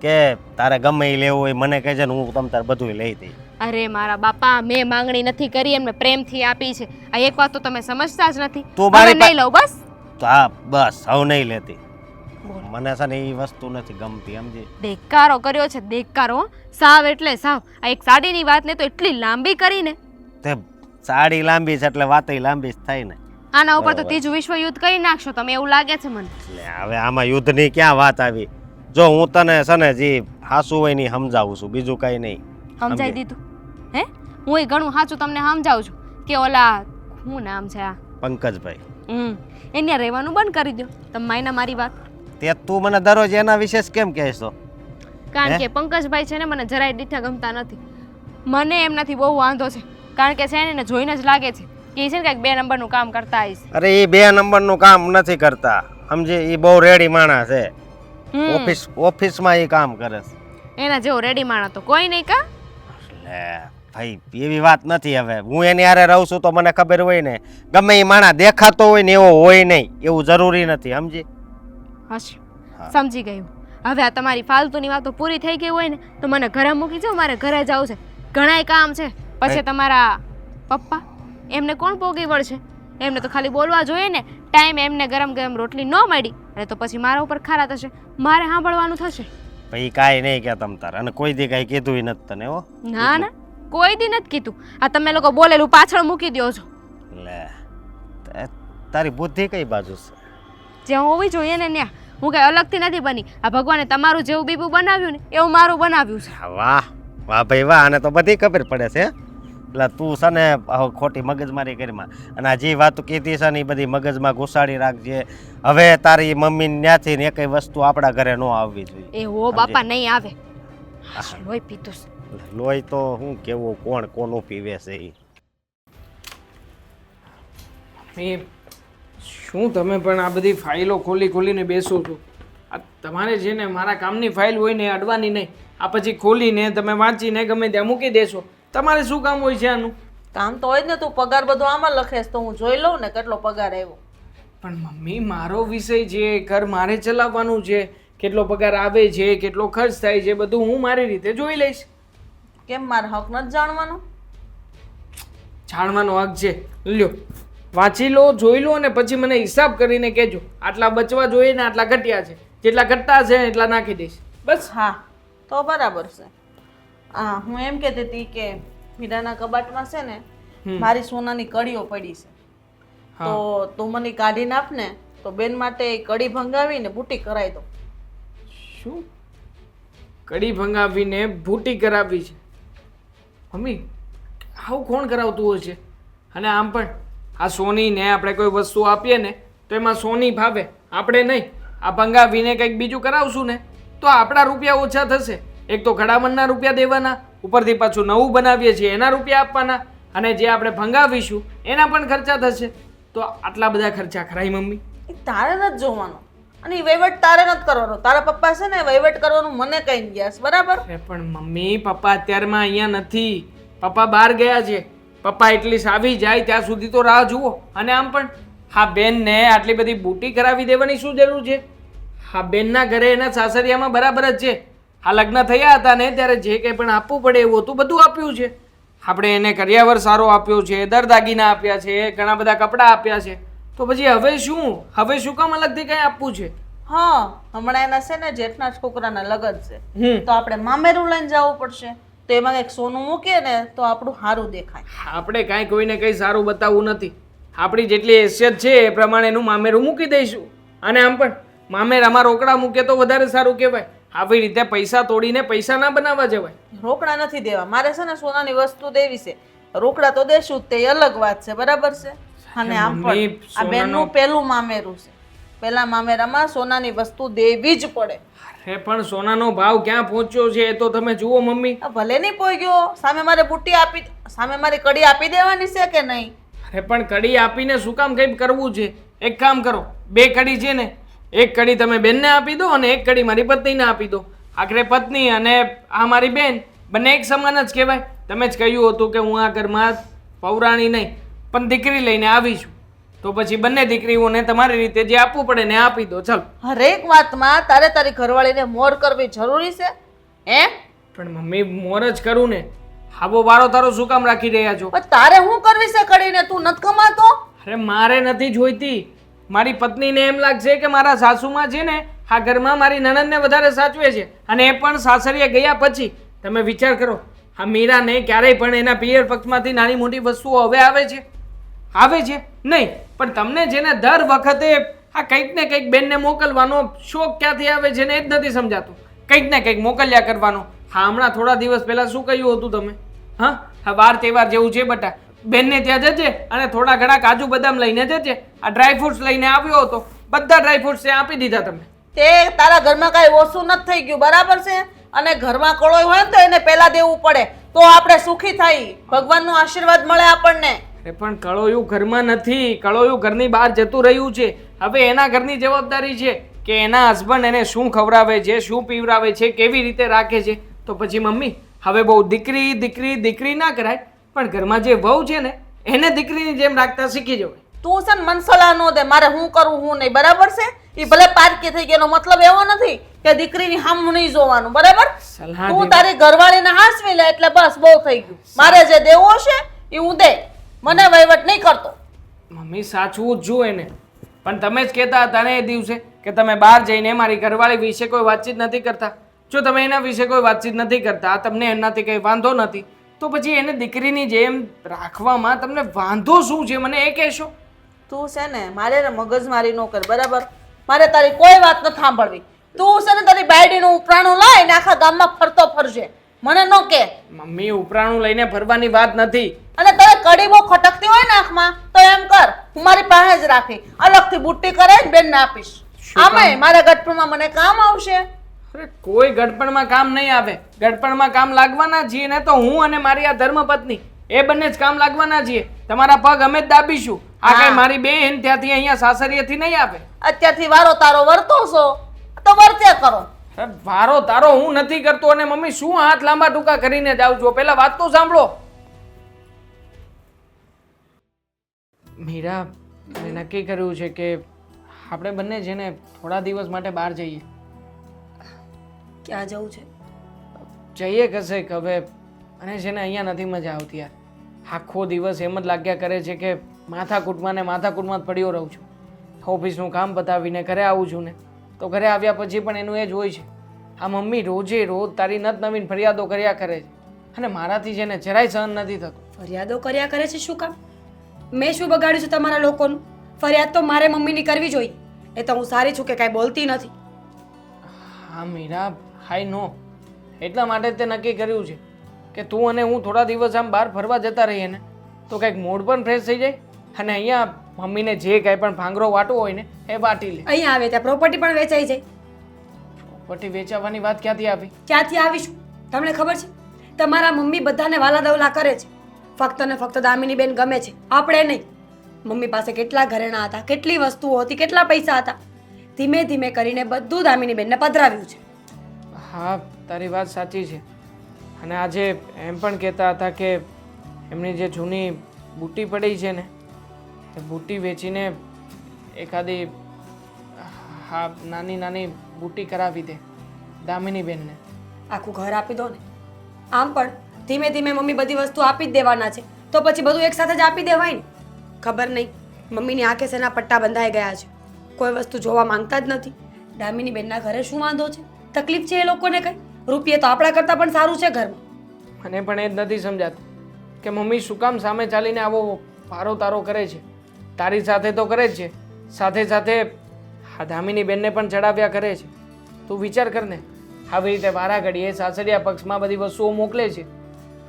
કે તારે ગમે એ લેવું હોય મને કહેજે ને હું તમ તાર બધું લઈ દઈ. અરે મારા બાપા, મેં માંગણી નથી કરી, એમને પ્રેમથી આપી છે. આ એક વાત તો તમે સમજતા જ નથી. તું મારી હવે નહીં લઉં બસ. તો હા બસ હવે નહીં લેતી. મને છે ને એ વસ્તુ નથી ગમતી, સમજી? દેકારો કર્યો છે, દેકારો સાવ એટલે સાવ. આ એક સાડીની વાતને તો એટલી લાંબી કરીને. તે સાડી લાંબી છે એટલે વાતય લાંબી જ થાય ને. આના ઉપર તો ત્રીજું વિશ્વયુદ્ધ કરી નાખશો તમે એવું લાગે છે મને. એટલે હવે આમાં યુદ્ધની ક્યાં વાત આવી? જો હું તને છે ને જે હાસુ હોય ને સમજાવું છું, બીજું કઈ નહીં. સમજાઈ દીધું હે? હું એ ઘણું સાચું તમને સમજાવું છું કે ઓલા શું નામ છે આ પંકજભાઈ, એને રહેવાનું બંધ કરી દો. તમે માયના મારી વાત. તે તું મને દરરોજ એના વિશે જ કેમ કહેશો? કારણ કે પંકજભાઈ છે ને મને જરાય દીઠા ગમતા નથી. મને એમનાથી બહુ વાંધો છે. કારણ કે છે ને એને જોઈને જ લાગે છે કે એ છે ને કંઈક 2 નંબરનું કામ કરતા હશે. અરે એ 2 નંબરનું કામ નથી કરતા, સમજે? એ બહુ રેડી માણસ છે. ઓફિસમાં એ કામ કરે છે. એના જેવો રેડી માણસ તો કોઈ નહીં કા. લે ભાઈ, એવી વાત નથી. હવે હું એની હારે રહું છું તો મને ખબર હોય ને, ગમે એ માણસ દેખાતો હોય ને એવો હોય નહીં એવું જરૂરી નથી, સમજી? હશે, સમજી ગયું. હવે આ તમારી ફાલતુની વાતો પૂરી થઈ ગઈ હોય ને તો મને ઘરે મૂકી જાઓ, મારે ઘરે જવું છે, ઘણાય કામ છે. પછી તમારા પપ્પા, એમને કોણ પોગી વળશે? એમને તો ખાલી બોલવા જોઈએ ને. ટાઈમ એમને ગરમ ગરમ રોટલી ન મળી એટલે તો પછી મારા ઉપર ખારા થશે, મારે સાંભળવાનું થશે. ભાઈ કાંઈ નહીં કે તમ તાર, અને કોઈ દી કાંઈ કીધું નથી તને? હો ના ના, કોઈ દી નથી કીધું. આ તમે લોકો બોલેલું પાછળ મૂકી દો છો. લે તારી બુદ્ધિ કઈ બાજુ છે? જ્યાં હોવી જોઈએ ને ત્યાં. હું કઈ અલગથી નથી બની. આ ભગવાને તમારું જેવું બીબું બનાવ્યું ને એવું મારું બનાવ્યું છે. વાહ વાહ ભાઈ વાહ, આને તો બધી ખબર પડે છે. એટલે તું છે ને ખોટી મગજમારી કરીમાં, અને આ જે વાતો કીધી છે ને એ બધી મગજમાં ઘુસાડી રાખજે. હવે તારી મમ્મી ત્યાંથી ને એકઈ વસ્તુ આપણા ઘરે ન આવવી જોઈએ. એ હો બાપા, નહીં આવે. લોહી પીતું છે. લોહી તો હું કેવું, કોણ કોનું પીવે છે એ? શું તમે પણ આ બધી ફાઇલો ખોલીને બેસો છો? આ તમારે છે ને મારા કામની ફાઇલ હોય ને અડવાની નહીં. આ પછી ખોલીને તમે વાંચીને ગમે ત્યાં મૂકી દેશો. તમારે શું કામ હોય છે આનું? કામ તો હોય જ ને. તું પગાર બધો આમાં લખેશ તો હું જોઈ લઉં ને કેટલો પગાર આવ્યો. પણ મમ્મી, મારો વિષય છે, ઘર મારે ચલાવવાનું છે. કેટલો પગાર આવે છે, કેટલો ખર્ચ થાય છે, બધું હું મારી રીતે જોઈ લઈશ. કેમ મારે હક નથી જાણવાનો? જાણવાનો હક છે. લ્યો વાંચી લો, જોઈ લો, અને પછી મને હિસાબ કરીને કહેજો આટલા બચવા જોઈએ ને આટલા ઘટ્યા છે. જેટલા ઘટતા છે એટલા નાખી દઈશ બસ. હા તો બરાબર છે. હા, હું એમ કહેતી હતી કે મીરાના કબાટમાં છે ને મારી સોનાની કડીઓ પડી છે, તો તું મને કાઢીને આપ ને તો બેન માટે કડી ભંગાવીને બુટી કરાવી દો. શું? કડી ભંગાવીને બુટી કરાવી છે? મમ્મી, આવું કોણ કરાવતું હોય છે? અને આમ પણ આ સોનીને આપણે કોઈ વસ્તુ આપીએ ને તો એમાં સોની ભાવે, આપણે નહીં. આ ભંગાવીને કંઈક બીજું કરાવશું ને તો આપણા રૂપિયા ઓછા થશે. એક તો ઘડામણના રૂપિયા દેવાના, ઉપરથી પાછું નવું બનાવીએ છીએ એના રૂપિયા આપવાના, અને જે આપણે ભંગાવીશું એના પણ ખર્ચા થશે. તો આટલા બધા ખર્ચા ખરાય મમ્મી? એ તારે નથી જોવાનું, અને એ વહીવટ તારે નથી કરવાનો. તારા પપ્પા છે ને વહીવટ કરવાનું મને કઈ ગયા છે, બરાબર? પણ મમ્મી, પપ્પા અત્યારમાં અહીંયા નથી. પપ્પા બહાર ગયા છે. પપ્પા એટલીસ્ટ આવી જાય ત્યાં સુધી તો રાહ જુઓ. અને આમ પણ હા બેનને આટલી બધી બુટી કરાવી દેવાની શું જરૂર છે? હા બેનના ઘરે એના સાસરિયામાં બરાબર જ છે. આ લગ્ન થયા હતા ને ત્યારે જે કંઈ પણ આપવું પડે એવું હતું બધું આપ્યું છે. આપણે એને કરિયાવર સારો આપ્યો છે, દાગીના આપ્યા છે, ઘણા બધા કપડાં આપ્યા છે. તો પછી હવે શું કામ અલગથી કંઈ આપવું છે? હા, હમણાં એના છે ને જેઠના છોકરાના લગ્ન છે, તો આપણે મામેરું લઈને જવું પડશે. તો એમાં કંઈક સોનું મૂકીએ ને તો આપણું સારું દેખાય. આપણે કાંઈ કોઈને કંઈ સારું બતાવવું નથી. આપણી જેટલી હેસિયત છે એ પ્રમાણે એનું મામેરું મૂકી દઈશું. અને આમ પણ મામેરામાં રોકડા મૂકે તો વધારે સારું કહેવાય. આવી રીતે પૈસા તોડીને પૈસા ના બનાવવા જવાય. રોકડા નથી દેવા મારે, છે ને સોનાની વસ્તુ દેવી છે. રોકડા તો દેશું તે અલગ વાત છે, બરાબર છે? અને આમ પણ આ બેનનું પહેલું મામેરું છે. પહેલા મામેરામાં સોનાની વસ્તુ દેવી જ પડે. અરે પણ સોનાનો ભાવ ક્યાં પહોંચ્યો છે એ તો તમે જુઓ મમ્મી. આ ભલે નહીં પહોંચ્યો, સામે મારે બુટ્ટી આપી, સામે મારી કડી આપી દેવાની છે કે નહીં? અરે પણ કડી આપીને શું કામ કંઈ કરવું છે? એક કામ કરો, 2 કડી છે ને, એક કડી તમે બેનને આપી દો અને એક કડી મારી પત્નીને આપી દો. આખરે પત્ની અને આ મારી બેન બંને એક સમાન જ કહેવાય. તમે જ કહ્યું હતું કે હું આ ઘરમાં પૌરાણી નહીં પણ દીકરી લઈને આવી છું, તો પછી બંને દીકરીઓને તમારી રીતે જે આપવું પડે ને આપી દો. ચાલો. હરેક વાતમાં તારે તારી ઘરવાળીને મોર કરવી જરૂરી છે એમ? પણ મમ્મી મોર જ કરું ને, હાબો વારો તારો શું કામ રાખી રહ્યા છો? પણ તારે શું કરવી છે કડીને? તું નથી કમાતો? અરે મારે નથી જોઈતી. મારી પત્નીને એમ લાગશે કે મારા સાસુમાં છે ને આ ઘરમાં મારી નણંદને વધારે સાચવે છે, અને એ પણ સાસરીએ ગયા પછી. તમે વિચાર કરો, આ મીરાને ક્યારેય પણ એના પિયર પક્ષમાંથી નાની મોટી વસ્તુઓ હવે આવે છે? આવે છે નહીં. પણ તમને જેને દર વખતે આ કંઈક ને કંઈક બેનને મોકલવાનો શોખ ક્યાંથી આવે છે ને એ જ નથી સમજાતું. કંઈક ને કંઈક મોકલ્યા કરવાનો. હા, હમણાં થોડા દિવસ પહેલા શું કહ્યું હતું તમે? હા, વાર તહેવાર જેવું છે બટા, બેનને ત્યાં જજે અને થોડા ઘણા કાજુ બદામ લઈને જજે. આ ડ્રાયફ્રૂટ્સ લઈને આવ્યો હતો, બધા ડ્રાયફ્રૂટ્સ ત્યાં આપી દીધા તમે. તે તારા ઘરમાં કાંઈ ઓછું નથી થઈ ગયું, બરાબર છે? અને ઘરમાં કળોય હોય ને તો એને પહેલા દેવું પડે, તો આપણે સુખી થાય, ભગવાનનો આશીર્વાદ મળે આપણને. અરે પણ કળોયું ઘરમાં નથી, કળોયું ઘરની બહાર જતું રહ્યું છે. હવે એના ઘરની જવાબદારી છે કે એના હસબન્ડ એને શું ખવડાવે છે, શું પીવડાવે છે, કેવી રીતે રાખે છે. તો પછી મમ્મી હવે બહુ દીકરી દીકરી દીકરી ના કરાય, પણ ઘરમાં જે વહુ છે ને એને દીકરીની જેમ રાખતા શીખી જવાય. તું છે ને મનસલા ન દે મારે હું કરું હું નહીં, બરાબર છે? એ ભલે પારકી થઈ ગયો, મતલબ એવો નથી કે દીકરીની હામું નહીં જોવાનું, બરાબર? સલાહ તું દેવી. તારી ઘરવાળીને હાંસવી લે એટલે બસ બહુ થઈ ગયું. મારે જે દેવો છે એ હું દે, મને વહીવટ નહીં કરતો. મમ્મી સાચવું જ જુઓ એને. પણ તમે જ કહેતા હતા ને એ દિવસે કે તમે બહાર જઈને મારી ઘરવાળી વિશે કોઈ વાતચીત નથી કરતા. જો તમે એના વિશે કોઈ વાતચીત નથી કરતા, તમને એનાથી કંઈ વાંધો નથી, તો પછી એને દીકરીની જેમ રાખવામાં તમને વાંધો શું છે? મને એ કહેશો. તું છે ને મારે મગજમારી ન કર, બરાબર? મારે તારી કોઈ વાત ન સાંભળવી. તું છે ને તારી બાયડીનું ઉપરાણું લાવીને આખા ગામમાં ફરતો ફરજે, મને ન કે. મમ્મી ઉપરાણું લઈને ફરવાની વાત નથી. અને તારે કડી બહુ ખટકતી હોય ને આંખમાં તો એમ કર, હું મારી પાસે જ રાખી અલગથી બુટ્ટી કરાવીને બેનને આપીશ. આમાંય મારા ગટપણમાં મને કામ આવશે. અરે કોઈ ગડપણમાં કામ નહીં આવે. ગડપણમાં કામ લાગવાના છીએ ને તો હું અને મારી આ ધર્મપત્ની એ બંને જ કામ લાગવાના છીએ. તમારા પગ અમે જ દાબીશું. આ કઈ મારી બેન ત્યાંથી અહીંયા સાસરીએથી નહીં આવે. અત્યારથી વારો તારો વર્તો છો તો વર્ત્યા કરો. અરે વારો તારો હું નથી કરતો. અને મમ્મી શું હાથ લાંબા ટૂંકા કરીને જાઉં છો? પેલા વાત તો સાંભળો. મીરા, મેં નક્કી કર્યું છે કે આપણે બંને છે ને થોડા દિવસ માટે બહાર જઈએ. ક્યાં જવું છે? જઈએ કશે હવે. અને છે ને અહીંયા નથી મજા આવતી યાર. આખો દિવસ એમ જ લાગ્યા કરે છે કે માથાકૂટમાં ને માથાકૂટમાં જ પડ્યો રહું છું. ઓફિસનું કામ પતાવીને ઘરે આવું છું ને તો ઘરે આવ્યા પછી પણ એનું એ જ હોય છે. આ મમ્મી રોજે રોજ તારી નત નવીન ફરિયાદો કર્યા કરે છે અને મારાથી છે ને જરાય સહન નથી થતું. ફરિયાદો કર્યા કરે છે? શું કામ? મેં શું બગાડ્યું છે તમારા લોકોનું? ફરિયાદ તો મારે મમ્મીની કરવી જોઈએ. એ તો હું સારી છું કે કાંઈ બોલતી નથી. હા મીરા, હાઈ નો. એટલા માટે જ તે નક્કી કર્યું છે કે તું અને હું થોડા દિવસ આમ બહાર ફરવા જતા રહીએ ને તો કંઈક મૂડ પણ ફ્રેશ થઈ જાય અને અહીંયા મમ્મીને જે કાંઈ પણ ભાંગરો વાટવો હોય ને એ વાટી લે. અહીંયા આવે ત્યાં પ્રોપર્ટી પણ વેચાઈ જાય. પ્રોપર્ટી વેચાવાની વાત ક્યાંથી આવી? ક્યાંથી આવીશું? તમને ખબર છે તમારા મમ્મી બધાને વાલા દવલા કરે છે. ફક્ત ને ફક્ત દામિની બેન ગમે છે, આપણે નહીં. મમ્મી પાસે કેટલા ઘરેણાં હતા, કેટલી વસ્તુઓ હતી, કેટલા પૈસા હતા. ધીમે ધીમે કરીને બધું દામિની બેનને પધરાવ્યું છે. હા, તારી વાત સાચી છે. અને આજે એમ પણ કહેતા હતા કે એમની જે જૂની બુટ્ટી પડી છે ને એ બુટ્ટી વેચીને એકાદી હા નાની નાની બુટ્ટી કરાવી દે દામિની બેનને. આખું ઘર આપી દો ને. આમ પણ ધીમે ધીમે મમ્મી બધી વસ્તુ આપી જ દેવાના છે, તો પછી બધું એકસાથે જ આપી દેવાય ને. ખબર નહીં મમ્મીની આંખે શેના પટ્ટા બંધાઈ ગયા છે, કોઈ વસ્તુ જોવા માંગતા જ નથી. દામિની બેનના ઘરે શું વાંધો છે? તકલીફ છે એ લોકોને કંઈ? રૂપિયા તો આપણા કરતાં પણ સારું છે ઘરમાં. મને પણ એ જ નથી સમજાતું કે મમ્મી શું કામ સામે ચાલીને આવો પારો તારો કરે છે. તારી સાથે તો કરે જ છે, સાથે સાથે આ દામિની બેનને પણ ચડાવ્યા કરે છે. તું વિચાર કર ને, આવી રીતે વારા ઘડીએ સાસરિયા પક્ષમાં બધી વસ્તુઓ મોકલે છે.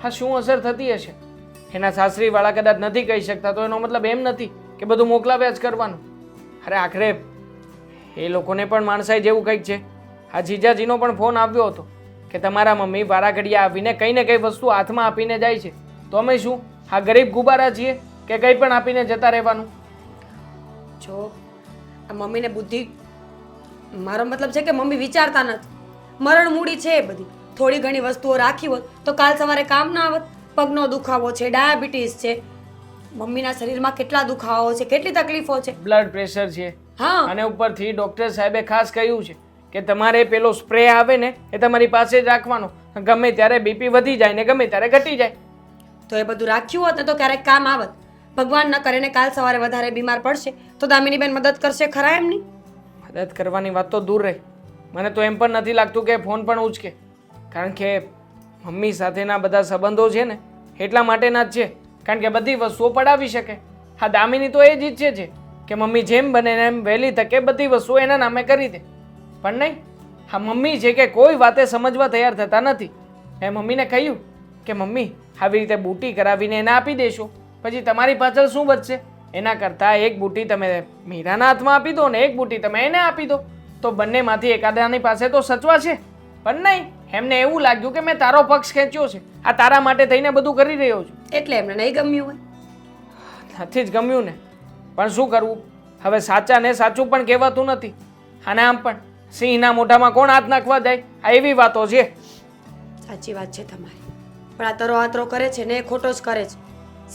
હા, શું અસર થતી હશે? એના સાસરીવાળા કદાચ નથી કહી શકતા તો એનો મતલબ એમ નથી કે બધું મોકલાવ્યા જ કરવાનું. અરે આખરે એ લોકોને પણ માણસાઈ જેવું કંઈક છે. આ જીજાજીનો પણ ફોન આવ્યો હતો કે તમારા મમ્મી વારા ઘડીએ આવીને કંઈ ને કંઈ વસ્તુ હાથમાં આપીને જાય છે. તો અમે શું આ ગરીબ ગુબારા છીએ કે કંઈ પણ આપીને જતા રહેવાનું? જો આ મમ્મીને બુદ્ધિ, મારો મતલબ છે કે મમ્મી વિચારતા નથી. મરણ મૂડી છે એ બધી. થોડી ઘણી વસ્તુઓ રાખી હોત તો કાલ સવારે કામ ના આવત. પગનો દુખાવો છે, ડાયાબિટીસ છે, મમ્મીના શરીરમાં કેટલા દુખાવાઓ છે, કેટલી તકલીફો છે. બ્લડ પ્રેશર છે હા, અને ઉપરથી ડૉક્ટર સાહેબે ખાસ કહ્યું છે કે તમારે પેલો સ્પ્રે આવે ને એ તમારી પાસે જ રાખવાનો. ગમે ત્યારે બીપી વધી જાય ને ગમે ત્યારે ઘટી જાય. તો એ બધું રાખ્યું હોત ને તો ક્યારેક કામ આવત. ભગવાન ન કરે ને કાલ સવારે વધારે બીમાર પડશે તો દામિનીબેન મદદ કરશે ખરા એમની? મદદ કરવાની વાત તો દૂર રહી. મને તો એમ પણ નથી લાગતું કે ફોન પણ ઉચકે. કારણ કે મમ્મી સાથેના બધા સંબંધો છે ને એટલા માટેના જ છે. કારણ કે બધી વસ્તુઓ પડાવી શકે. હા, દામિની તો એ જ ઈચ્છે છે કે મમ્મી જેમ બને એમ વહેલી તકે બધી વસ્તુઓ એના નામે કરી દે. પણ નહીં, હા મમ્મી છે કે કોઈ વાતે સમજવા તૈયાર થતા નથી. મેં મમ્મીને કહ્યું કે મમ્મી આવી રીતે બુટી કરાવીને એને આપી દેશો, પછી તમારી પાછળ શું બચશે? એના કરતાં એક બુટી તમે મીરાના હાથમાં આપી દો ને એક બુટી તમે એને આપી દો, તો બંનેમાંથી એકાદાની પાસે તો સચવા છે. પણ નહીં, એમને એવું લાગ્યું કે મેં તારો પક્ષ ખેંચ્યો છે, આ તારા માટે થઈને બધું કરી રહ્યો છું. એટલે એમને નહીં ગમ્યું હોય. નથી જ ગમ્યું ને, પણ શું કરવું? હવે સાચાને સાચું પણ કહેવાતું નથી. અને આમ પણ સિંહના મોઢામાં કોણ હાથ નાખવા જાય? આ એવી વાતો છે. સાચી વાત છે તમારી, પણ આ તરો આતરો કરે છે ને એ ખોટો જ કરે છે.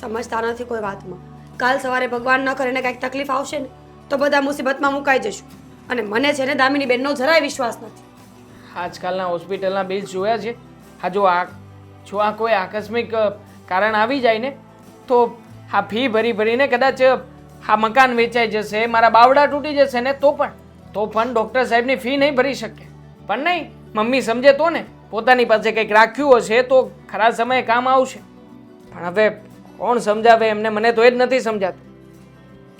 સમજતા નથી કોઈ વાતમાં. કાલ સવારે ભગવાન ન કરે ને કાંઈક તકલીફ આવશે ને તો બધા મુસીબતમાં મુકાઈ જશું. અને મને છે ને દામિની બેનનો જરાય વિશ્વાસ નથી. આજકાલના હોસ્પિટલના બિલ્સ જોયા છે. હા, જો આ કોઈ આકસ્મિક કારણ આવી જાય ને તો આ ફી ભરીને કદાચ આ મકાન વેચાઈ જશે, મારા બાવડા તૂટી જશે ને તો પણ ડૉક્ટર સાહેબની ફી નહીં ભરી શકે. પણ નહીં, મમ્મી સમજે તો ને, પોતાની પાસે કંઈક રાખ્યું હશે તો ખરા સમયે કામ આવશે. પણ હવે કોણ સમજાવે એમને? મને તો એ જ નથી સમજાતું.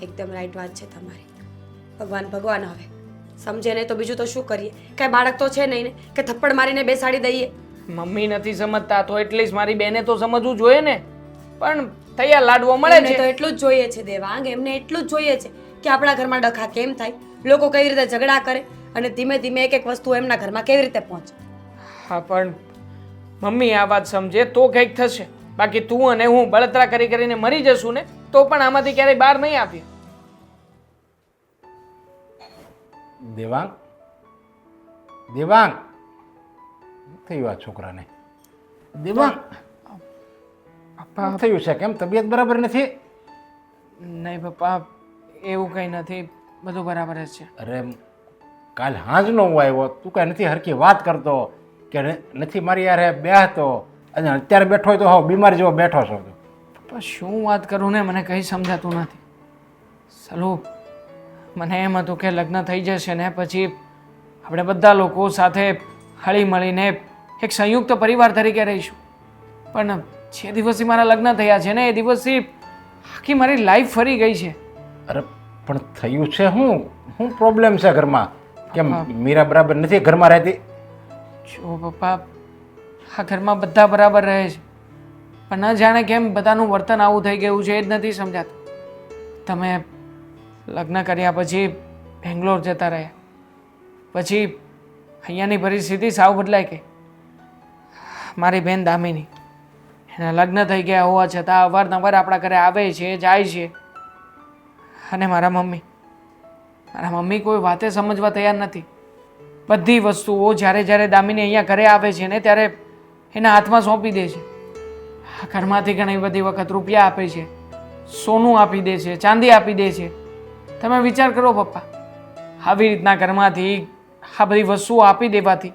એકદમ રાઈટ વાત છે તમારી. ભગવાન હવે સમજે નહીં તો બીજું તો શું કરીએ? કાંઈ બાળક તો છે નહીં ને કે થપ્પડ મારીને બેસાડી દઈએ. મમ્મી નથી સમજતા તો એટલીસ્ટ મારી બેને તો સમજવું જોઈએ ને. પણ તૈયાર લાડવો મળે એમને તો છે. એટલું જ જોઈએ છે દેવાંગ, એમને એટલું જ જોઈએ છે કે આપણા ઘરમાં ડખા કેમ થાય, લોકો કઈ રીતે ઝઘડા કરે અને ધીમે ધીમે એક એક વસ્તુ એમના ઘરમાં કેવી રીતે પહોંચે. હા, પણ મમ્મી આ વાત સમજે તો કંઈક થશે. બાકી તું અને હું બળતરા કરીને મરી જશું ને તો પણ આમાંથી ક્યારેય બહાર નહીં આપીએ. દેવાંગ, દેવાંગ, થયું આ છોકરાને? દેવાંગ, શું થયું છે? કેમ તબિયત બરાબર નથી? નહીં પપ્પા, એવું કંઈ નથી, બધું બરાબર જ છે. અરે કાલ હાંજનો હું આવ્યો, તું કાંઈ નથી હરખી વાત કરતો કે નથી મારી યાર બેહતો, અને અત્યારે બેઠો હોય તો હા બીમારી જેવો બેઠો છો. પપ્પા શું વાત કરું ને, મને કંઈ સમજાતું નથી. ચાલો, મને એમ હતું કે લગ્ન થઈ જશે ને પછી આપણે બધા લોકો સાથે હળી મળીને એક સંયુક્ત પરિવાર તરીકે રહીશું. પણ જે દિવસથી મારા લગ્ન થયા છે ને એ દિવસથી આખી મારી લાઈફ ફરી ગઈ છે. અરે પણ થયું છે શું પ્રોબ્લેમ છે ઘરમાં? કેમ મીરા બરાબર નથી ઘરમાં રહેતી? જો પપ્પા, આ ઘરમાં બધા બરાબર રહે છે, પણ ન જાણે કેમ બધાનું વર્તન આવું થઈ ગયું છે એ જ નથી સમજાતું. તમે લગ્ન કર્યા પછી બેંગ્લોર જતા રહ્યા, પછી અહીંયાની પરિસ્થિતિ સાવ બદલાઈ ગઈ. મારી બેન દામિની, એના લગ્ન થઈ ગયા હોવા છતાં અવારનવાર આપણા ઘરે આવે છે, જાય છે. અને મારા મમ્મી કોઈ વાતે સમજવા તૈયાર નથી. બધી વસ્તુઓ જ્યારે દામિની અહીંયા ઘરે આવે છે ને ત્યારે એના હાથમાં સોંપી દે છે. ઘરમાંથી ઘણી બધી વખત રૂપિયા આપે છે, સોનું આપી દે છે, ચાંદી આપી દે છે. તમે વિચાર કરો પપ્પા, આવી રીતના ઘરમાંથી આ બધી વસ્તુઓ આપી દેવાથી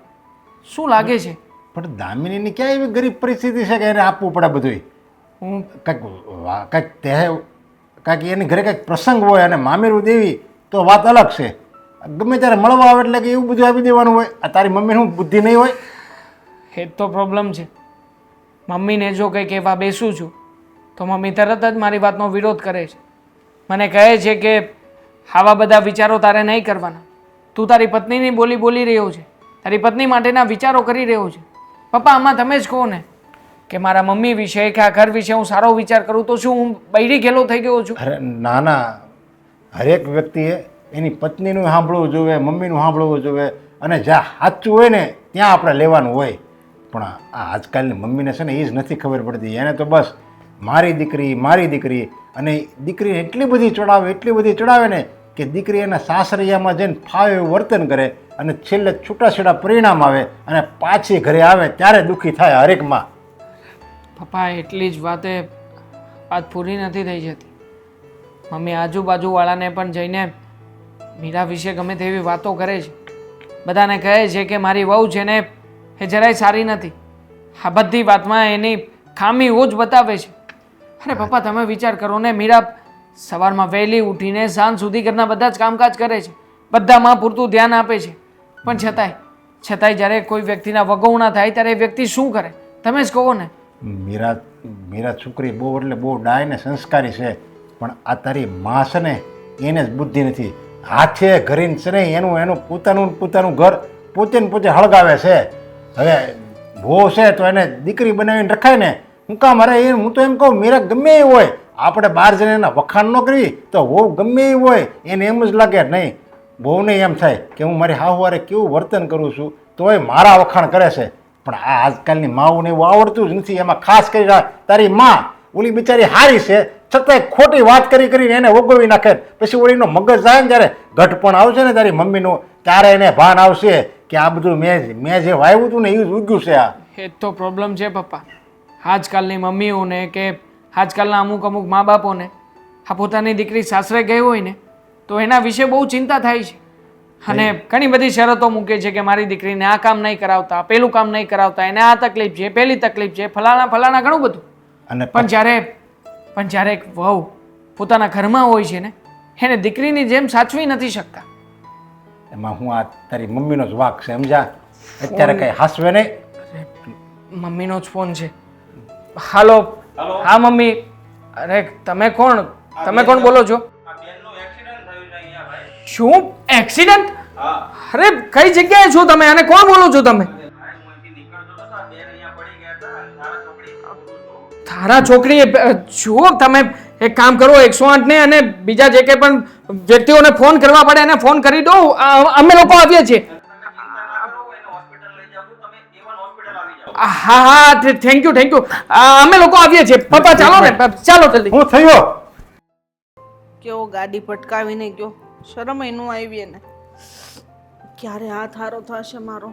શું લાગે છે? પણ દામિનીની ક્યાં એવી ગરીબ પરિસ્થિતિ છે કે એને આપવું પડે બધું? હું કાંઈક એની ઘરે કંઈક પ્રસંગ હોય અને મામેરું દેવી તો વાત અલગ છે. ગમે ત્યારે મળવા આવે એટલે કે એવું બધું આપી દેવાનું હોય. આ તારી મમ્મીને શું બુદ્ધિ નહીં હોય? એ જ તો પ્રોબ્લેમ છે. મમ્મીને જો કંઈ કહેવા બેસું છું તો મમ્મી તરત જ મારી વાતનો વિરોધ કરે છે. મને કહે છે કે આવા બધા વિચારો તારે નહીં કરવાના. તું તારી પત્નીની બોલી રહ્યો છે, તારી પત્ની માટેના વિચારો કરી રહ્યો છે. પપ્પા, આમાં તમે જ કહો ને કે મારા મમ્મી વિશે કે આ ઘર વિશે હું સારો વિચાર કરું તો શું હું બૈરી ગેલો થઈ ગયો છું? અરે ના, હરેક વ્યક્તિએ એની પત્નીનું સાંભળવું જોઈએ, મમ્મીનું સાંભળવું જોઈએ, અને જ્યાં સાચું હોય ને ત્યાં આપણે લેવાનું હોય. પણ આ આજકાલની મમ્મીને છે ને એ જ નથી ખબર પડતી. એને તો બસ મારી દીકરી, અને દીકરીને એટલી બધી ચડાવે ને કે દીકરી એના સાસરિયામાં જઈને ફાવે એવું વર્તન કરે, અને છેલ્લે છૂટાછેડા પરિણામ આવે, અને પાછી ઘરે આવે ત્યારે દુઃખી થાય હરેકમાં. પપ્પા એટલી જ વાત પૂરી નથી થઈ જતી. મમ્મી આજુબાજુવાળાને પણ જઈને મીરા વિશે ગમે તેવી વાતો કરે છે. બધાને કહે છે કે મારી વહુ છે ને એ જરાય સારી નથી. આ બધી વાતમાં એની ખામીઓ જ બતાવે છે. અરે પપ્પા તમે વિચાર કરો ને, મીરા સવારમાં વહેલી ઉઠીને સાંજ સુધી ઘરના બધા જ કામકાજ કરે છે, બધામાં પૂરતું ધ્યાન આપે છે, પણ છતાંય જ્યારે કોઈ વ્યક્તિના વગવણા થાય ત્યારે એ વ્યક્તિ શું કરે તમે જ કહો ને. મીરા છોકરી બહુ એટલે બહુ ડાય ને સંસ્કારી છે, પણ આ તારી માં છે ને એને જ બુદ્ધિ નથી. હાથે ઘરીને છે ને એનું પોતાનું ઘર પોતે હળગાવે છે. હવે ભો છે તો એને દીકરી બનાવીને રખાય ને. હું કામ હું તો એમ કહું મીરા ગમે એ હોય, આપણે બહાર જઈને એના વખાણ ન કરવી તો વહુ ગમે એ હોય એને એમ જ લાગે નહીં. બહુને એમ થાય કે હું મારી હાહુવારે કેવું વર્તન કરું છું તોય મારા વખાણ કરે છે. પણ આ આજકાલની માઓને એવું આવડતું જ નથી. એમાં ખાસ કરી તારી માં ઓલી બિચારી હારી છે છતાંય ખોટી વાત કરીને એને ઓગળવી નાખે. પછી ઓલીનો મગજ જાય ને જ્યારે ઘટપણ આવશે ને તારી મમ્મીનું, ત્યારે એને ભાન આવશે કે આ બધું મેં જે વાવ્યું હતું ને એ જ ઉગ્યું છે. આ એ તો પ્રોબ્લેમ છે પપ્પા. આજકાલની મમ્મીઓને કે આજકાલના અમુક મા બાપોને આ પોતાની દીકરી સાસરે ગઈ હોય ને તો એના વિશે બહુ ચિંતા થાય છે, અને ઘણી બધી શરતો મૂકે છે કે મારી દીકરીને આ કામ નહીં કરાવતા, પેલું કામ નહીં કરાવતા, એને આ તકલીફ છે, પેલી તકલીફ છે, ફલાણા ઘણું બધું. અને પણ જ્યારે એક વહુ પોતાના ઘરમાં હોય છે ને એને દીકરીની જેમ સાચવી નથી શકતા. એમાં હું આ તારી મમ્મીનો જ વાક છે સમજા. અત્યારે કઈ હાસવે નહીં. મમ્મીનો જ ફોન છે. હાલો. હા મમ્મી. અરે તમે કોણ બોલો છો? શું એક્સિડન્ટ? અરે કઈ જગ્યાએ છો તમે અને કોણ બોલો છો તમે? તારા છોકરી જુઓ તમે એક કામ કરો 108 ને અને બીજા જે કંઈ પણ વ્યક્તિઓને ફોન કરવા પડે એને ફોન કરી દો. અમે લોકો આવીએ છીએ. હા થેન્ક યુ. અમે લોકો આવીએ છીએ. પપ્પા ચાલો ને, ચાલો જલ્દી. હું થયો કેવો ગાડી પટકાવીને ગયો, શરમ એનું આવી ને. ક્યારે હાથ હારો થશે મારો?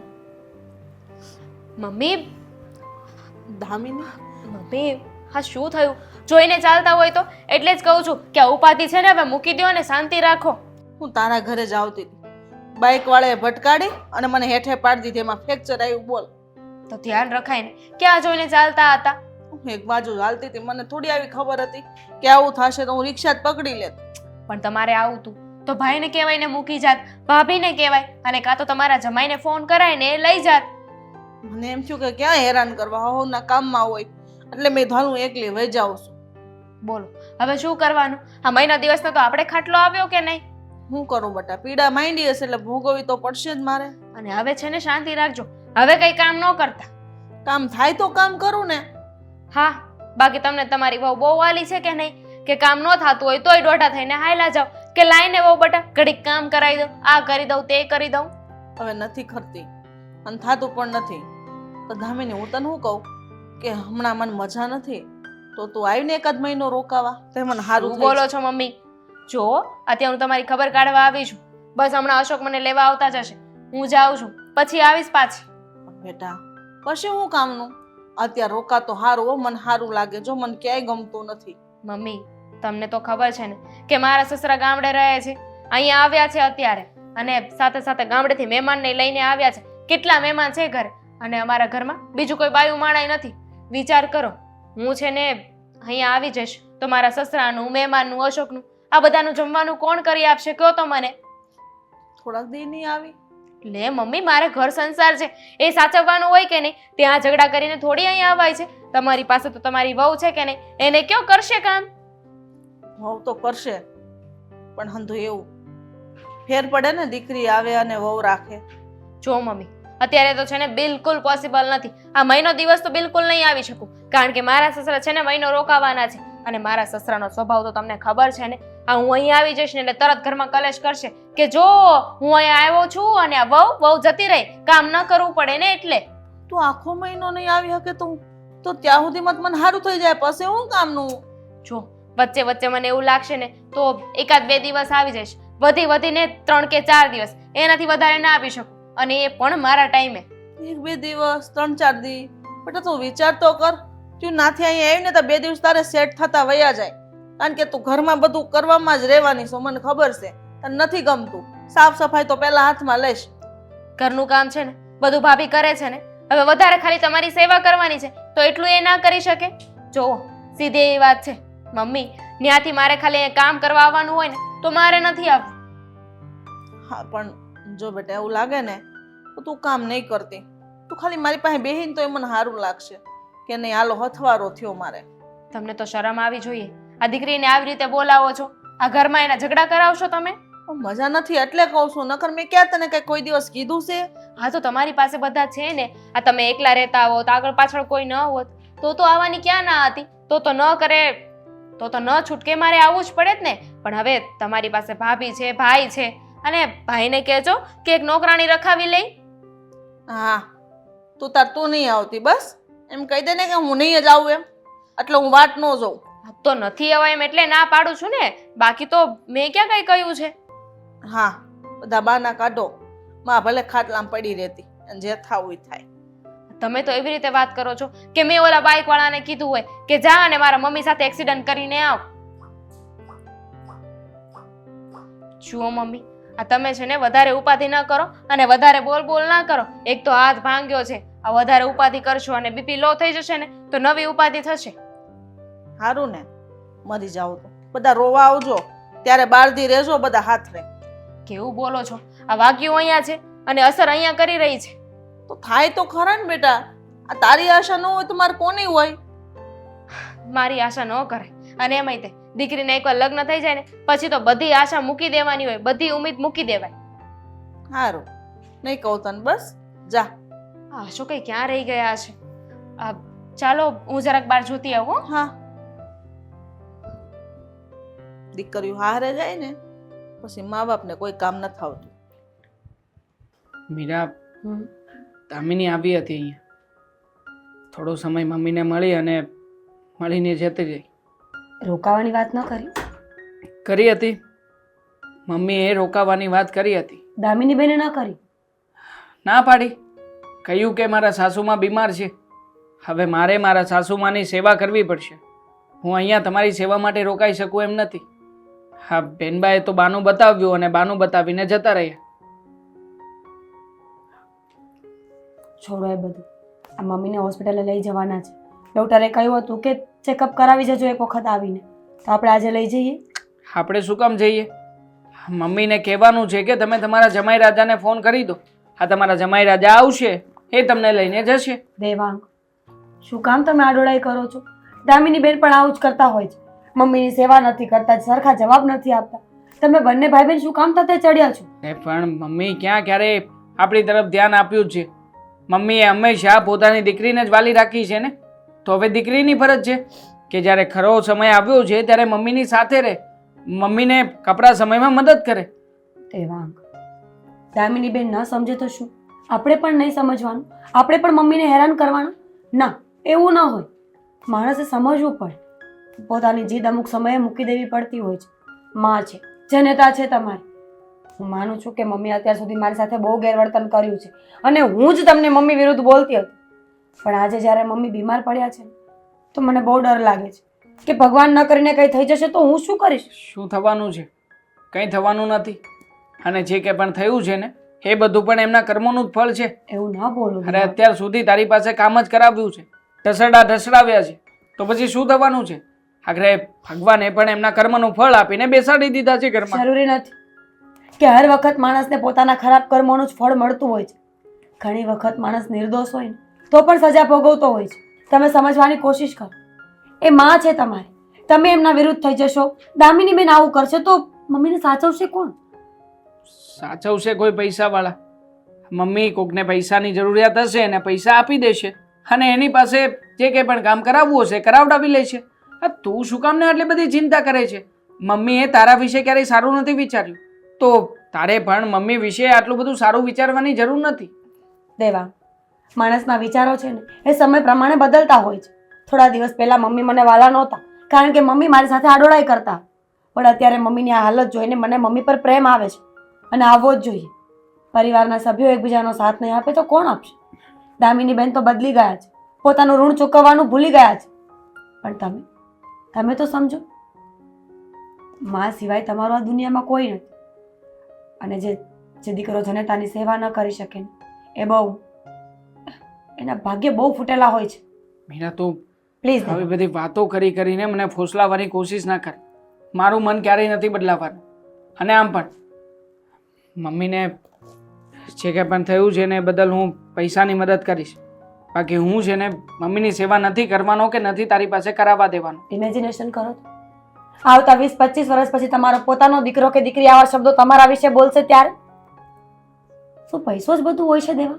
મમ્મી દામિની હા શું થયું? જોઈને ચાલતા હોય તો એટલે જ કહું છું કે આ ઉપાધિ છે ને હવે મૂકી દો અને શાંતિ રાખો. હું તારા ઘરે જ આવતી હતી, બાઇક વાળાએ ભટકાડી અને મને હેઠે પાડી દીધી, એમાં ફ્રેક્ચર આવ્યું. બોલ તો ધ્યાન રખાય ને, ક્યાં જોઈને ચાલતા હતા? હું એક બાજુ ચાલતી હતી, મને થોડી આવી ખબર હતી કે આવું થશે તો હું રિક્ષા જ પકડી લેત. પણ તમારે આવું તું તો ભાઈને કહેવાય ને મૂકી જાત, ભાભીને કહેવાય, અને કાં તો તમારા જમાઈને ફોન કરાય ને એ લઈ જાત. મને એમ થયું કે ક્યાં હેરાન કરવા, હોના કામમાં હોય એટલે મેં ધાલું એકલી વહી જાઉં છું. બોલો હવે શું કરવાનું? આ મહિના દિવસનો તો આપણે ખાટલો આવ્યો કે નહીં? હું કરું બટા, પીડા માંડી હશે એટલે ભોગવવી તો પડશે જ મારે. અને હવે છે ને શાંતિ રાખજો, હવે કઈ કામ ન કરતા. કામ થાય તો કામ કરું ને. હા બાકી તમને તમારી વહુ બહુ વાલી છે કે નહીં? કે કામ ન થતું હોય તોય દોઢા થઈને હાયલા જાવ કે લાઈને વહુ બટા ઘડીક કામ કરાવી દઉં, આ કરી દઉં, તે કરી દઉં. હવે નથી કરતી અને થાતું પણ નથી. તો ધામીને હું તને શું કહું કે હમણાં મને મજા નથી તો તું આવીને એકાદ મહિનો રોકાવા, તે મને સારું શું બોલો છો મમ્મી? જો અત્યારે હું તમારી ખબર કાઢવા આવી છું. બસ હમણાં અશોક મને લેવા આવતા જશે, હું જાઉં છું, પછી આવીશ પાછી. બેટા પછી હું કામનું? અત્યારે રોકા તો સારું હો, મને સારું લાગે. જો મને ક્યાંય ગમતું નથી. મમ્મી તમને તો ખબર છે ને કે મારા સસરા ગામડે રહે છે, અહીંયા આવ્યા છે અત્યારે, અને સાથે સાથે ગામડેથી મહેમાનને લઈને આવ્યા છે. કેટલા મહેમાન છે ઘરે, અને અમારા ઘરમાં બીજું કોઈ બાયું માણાય નથી. વિચાર કરો, હું છે ને અહીંયા આવી જઈશ તો મારા સસરાનું, મહેમાનનું, અશોકનું આ બધાનું જમવાનું કોણ કરી આપશે કહો તો મને? થોડાક દી નહીં આવી લે મમ્મી, મારે ઘર સંસાર છે એ સાચવવાનું હોય કે નહીં? ત્યાં ઝઘડા કરીને થોડી અહીંયા આવાય છે. તમારી પાસે તો તમારી વહુ છે કે નહીં, એને કયો કરશે કામ? વહુ તો કરશે, પણ હંધુ એવું ફેર પડે ને, દીકરી આવે અને વહુ રાખે. જો મમ્મી અત્યારે તો છે ને બિલકુલ પોસિબલ નથી. આ મહિનો દિવસ તો બિલકુલ નહીં આવી શકું, કારણ કે મારા સસરા છે ને મહિનો રોકાવાના છે, અને મારા સસરાનો સ્વભાવ તો તમને ખબર છે ને, આ હું અહીંયા આવી જઈશ ને એટલે તરત ઘરમાં કલેશ કરશે કે જો હું અહીંયા આવ્યો છું અને આ વહુ જતી રહી, કામ ન કરવું પડે ને એટલે. તું આખો મહિનો નહીં આવી શકે તો ત્યાં સુધીમાં તો મને સારું થઈ જાય, પછી હું કામનું. જો વચ્ચે વચ્ચે મને એવું લાગશે ને તો એકાદ 2 દિવસ આવી જઈશ, વધીને 3 કે 4 દિવસ, એનાથી વધારે ના આવી શકું, અને એ પણ મારા ટાઈમે. 1-2 દિવસ 3-4 દી બેટા તું વિચાર તો કર. તું નાથી અહીંયા આવી ને તો 2 દિવસ તારે સેટ થતા વયા જાય, કારણ કે તું ઘરમાં બધું કરવામાં જ રહેવાની છો, મને ખબર છે. તને નથી ગમતું, સાફ સફાઈ તો પહેલા હાથમાં લઈશ. ઘરનું કામ છે ને બધું ભાભી કરે છે ને, હવે વધારે ખાલી તમારી સેવા કરવાની છે તો એટલું એ ના કરી શકે? જો સીધી એવી વાત છે મમ્મી, ત્યાંથી મારે ખાલી કામ કરવા આવવાનું હોય ને તો મારે નથી આવવું. હા પણ જો બેટા એવું લાગે ને તો તું કામ નહીં કરતી, તું ખાલી મારી પાસે બેહીને તો એ મને સારું લાગશે કે નહીં હાલો હથવારો થયો મારે. તમને તો શરમ આવી જોઈએ, આ દીકરીને આવી રીતે બોલાવો છો, આ ઘરમાં એના ઝઘડા કરાવશો તમે. મજા નથી એટલે કહું છું, નકર મેં ક્યાં તને કઈ કોઈ દિવસ કીધું છે? હા તો તમારી પાસે બધા છે ને, આ તમે એકલા રહેતા હોત, આગળ પાછળ કોઈ ન હોત તો આવવાની ક્યાં ના હતી? તો ન કરે તો ન છૂટકે મારે આવવું જ પડે જ ને. પણ હવે તમારી પાસે ભાભી છે, ભાઈ છે, અને ભાઈને કહેજો કે એક નોકરાણી રખાવી લઈ. હા તું નહીં આવતી, બસ એમ કહી દે ને કે હું નહીં જ આવું એમ, એટલે હું વાટ ન જોઉં. તો નથી આવા એમ એટલે ના પાડું છું ને, બાકી તો મેં ક્યાં કઈ કહ્યું છે? હા બધા બાના કાઢો, માં ભલે ખાટલામાં પડી રહેતી અને જે થાવું ઈ થાય. તમે તો એવી રીતે વાત કરો છો કે મેં ઓલા બાઇક વાળાને કીધું હોય કે જા અને મારા મમ્મી સાથે એક્સિડન્ટ કરીને આવ. જુઓ મમ્મી, આ તમે છે ને વધારે ઉપાધિ ન કરો અને વધારે બોલ ના કરો. એક તો હાથ ભાંગ્યો છે, આ વધારે ઉપાધિ કરશો અને બીપી લો થઈ જશે ને તો નવી ઉપાધિ થશે. સારું ને મરી જાવ તો બધા રોવા આવજો, ત્યારે બારથી રહેજો બધા હાથ રે. કેવું બોલો છો? આ વાગ્યું અહીંયા છે અને અસર અહીંયા કરી રહી છે. તો થાય તો ખરા ને બેટા, આ તારી આશા ન હોય તો મારે કોની હોય? મારી આશા ન કરાય, અને એમાંય તે દીકરીને એકવાર લગ્ન થઈ જાય ને પછી તો બધી આશા મૂકી દેવાની હોય, બધી ઉમ્મીદ મૂકી દેવાય. સારું નહીં કહું તને, બસ જા. આ શું કઈ ક્યાં રહી ગયા છે? ચાલો હું જરાક બહાર જોતી આવું. હા દીકરીઓ હારે જાય ને પછી મા બાપને કોઈ કામ ન થતું. મીરા, દામિની આવી હતી અહીંયા, થોડો સમય મમ્મીને મળી અને મળીને જતી રહી. રોકાવાની વાત ન કરી હતી મમ્મીએ, રોકાવાની વાત કરી હતી. દામિની બેને ન કરી? ના પાડી, કહ્યું કે મારા સાસુમાં બીમાર છે, હવે મારે મારા સાસુમાની સેવા કરવી પડશે, હું અહીંયા તમારી સેવા માટે રોકાઈ શકું એમ નથી. હા, બેનબાએ તો બાનું બતાવ્યું અને બાનું બતાવીને જતા રહ્યા. છોડો એ બધું, આ મમ્મીને હોસ્પિટલે લઈ જવાના છે. ડૉક્ટરે કહ્યું હતું કે ચેકઅપ કરાવી જજો એક વખત આવીને, તો આપણે આજે લઈ જઈએ. આપણે શું કામ જઈએ? મમ્મીને કહેવાનું છે કે તમે તમારા જમાઈ રાજાને ફોન કરી દો, હા તમારા જમાઈ રાજા આવશે, એ તમને લઈને જશે. દેવાંગ, શું કામ તમે આડોડાઈ કરો છો? દામિની બેન પણ આવું જ કરતા હોય છે, મમ્મીની સેવા નથી કરતા, સરખા જવાબ નથી આપતા. તમે બંને ભાઈ બહેન શું કામ થતે ચડ્યા છો? પણ મમ્મી ક્યાં ક્યારે આપણી તરફ ધ્યાન આપ્યું જ છે? મમ્મીએ હંમેશા પોતાની દીકરીને જ વાલી રાખી છે ને, તો હવે દીકરીની ફરજ છે કે જ્યારે ખરો સમય આવ્યો છે ત્યારે મમ્મીની સાથે રહે, મમ્મીને કપરા સમયમાં મદદ કરે. દેવાંગ, દામિની બેન ન સમજે તો શું? આપણે પણ નહીં સમજવાનું? આપણે પણ મમ્મીને હેરાન કરવાના? ના, એવું ન હોય. માણસે સમજવું પડે, પોતાની જીદ અમુક સમયે મૂકી દેવી પડતી હોય છે. માં છે, જનતા છે તમારી. હું માનું છું કે મમ્મી અત્યાર સુધી મારી સાથે બહુ ગેરવર્તન કર્યું છે અને હું જ તમને મમ્મી વિરુદ્ધ બોલતી હતી, પણ આજે જ્યારે મમ્મી બીમાર પડ્યા છે તો મને બહુ ડર લાગે છે કે ભગવાન ન કરીને કંઈ થઈ જશે તો હું શું કરીશ? શું થવાનું છે? કંઈ થવાનું નથી, અને જે કંઈ પણ થયું છે ને એ બધું પણ એમના કર્મોનું જ ફળ છે. એવું ના બોલો. અરે અત્યાર સુધી તારી પાસે કામ જ કરાવ્યું છે, ઢસડાવ્યા છે, તો પછી શું થવાનું છે? આખરે ભગવાને પણ એમના કર્મનું ફળ આપીને બેસાડી દીધા છે ઘરમાં. જરૂરી નથી કે હર વખત માણસને પોતાના ખરાબ કર્મોનું જ ફળ મળતું હોય છે. ઘણી વખત માણસ નિર્દોષ હોય ને તો પણ સજા ભોગવતો હોય છે. તમે સમજવાની કોશિશ કરો. એ માં છે તમારી, તમે એમના વિરુદ્ધ થઈ જશો, દામિની બેન આવું કરશે તો મમ્મીને સાચવશે કોણ? સાચવશે કોઈ પૈસાવાળા. મમ્મી કોકને પૈસાની જરૂરિયાત હશે અને પૈસા આપી દેશે, અને એની પાસે જે કંઈ પણ કામ કરાવવું હશે કરાવડાવી લેશે. તું શું કામને આટલી બધી ચિંતા કરે છે? મમ્મીએ તારા વિશે ક્યારેય સારું નથી વિચાર્યું, તો તારે પણ મમ્મી વિશે આટલું બધું સારું વિચારવાની જરૂર નથી. દેવા, માણસના વિચારો છે ને એ સમય પ્રમાણે બદલતા હોય છે. થોડા દિવસ પહેલાં મમ્મી મને વાલા નહોતા, કારણ કે મમ્મી મારી સાથે આડોળાઈ કરતા. પણ અત્યારે મમ્મીની આ હાલત જોઈને મને મમ્મી પર પ્રેમ આવે છે, અને આવવો જ જોઈએ. પરિવારના સભ્યો એકબીજાનો સાથ નહીં આપે તો કોણ આપશે? દામિની બેન તો બદલી ગયા છે, પોતાનું ઋણ ચૂકવવાનું ભૂલી ગયા છે. પણ તમે તો સમજો, માં સિવાય તમારો આ દુનિયામાં કોઈ નથી. અને જે દીકરો જનેતાની સેવા ન કરી શકે ને એ એના ભાગ્ય બહુ ફૂટેલા હોય છે. મીરા, તું પ્લીઝ આવી બધી વાતો કરીને મને ફોસલાવવાની કોશિશ ના કર. મારું મન ક્યારેય નથી બદલાવાનું. અને આમ પણ મમ્મીને જે કંઈ પણ થયું છે ને એ બદલ હું પૈસાની મદદ કરીશ. બાકી હું છે ને મમ્મીની સેવા નથી કરવાનો કે નથી તારી પાસે કરાવવા દેવાનો. ઇમેજિનેશન કરો તો આવતા 20-25 વર્ષ પછી તમારો પોતાનો દીકરો કે દીકરી આવા શબ્દો તમારા વિશે બોલશે ત્યારે શું પૈસો જ બધું હોય છે? દેવા,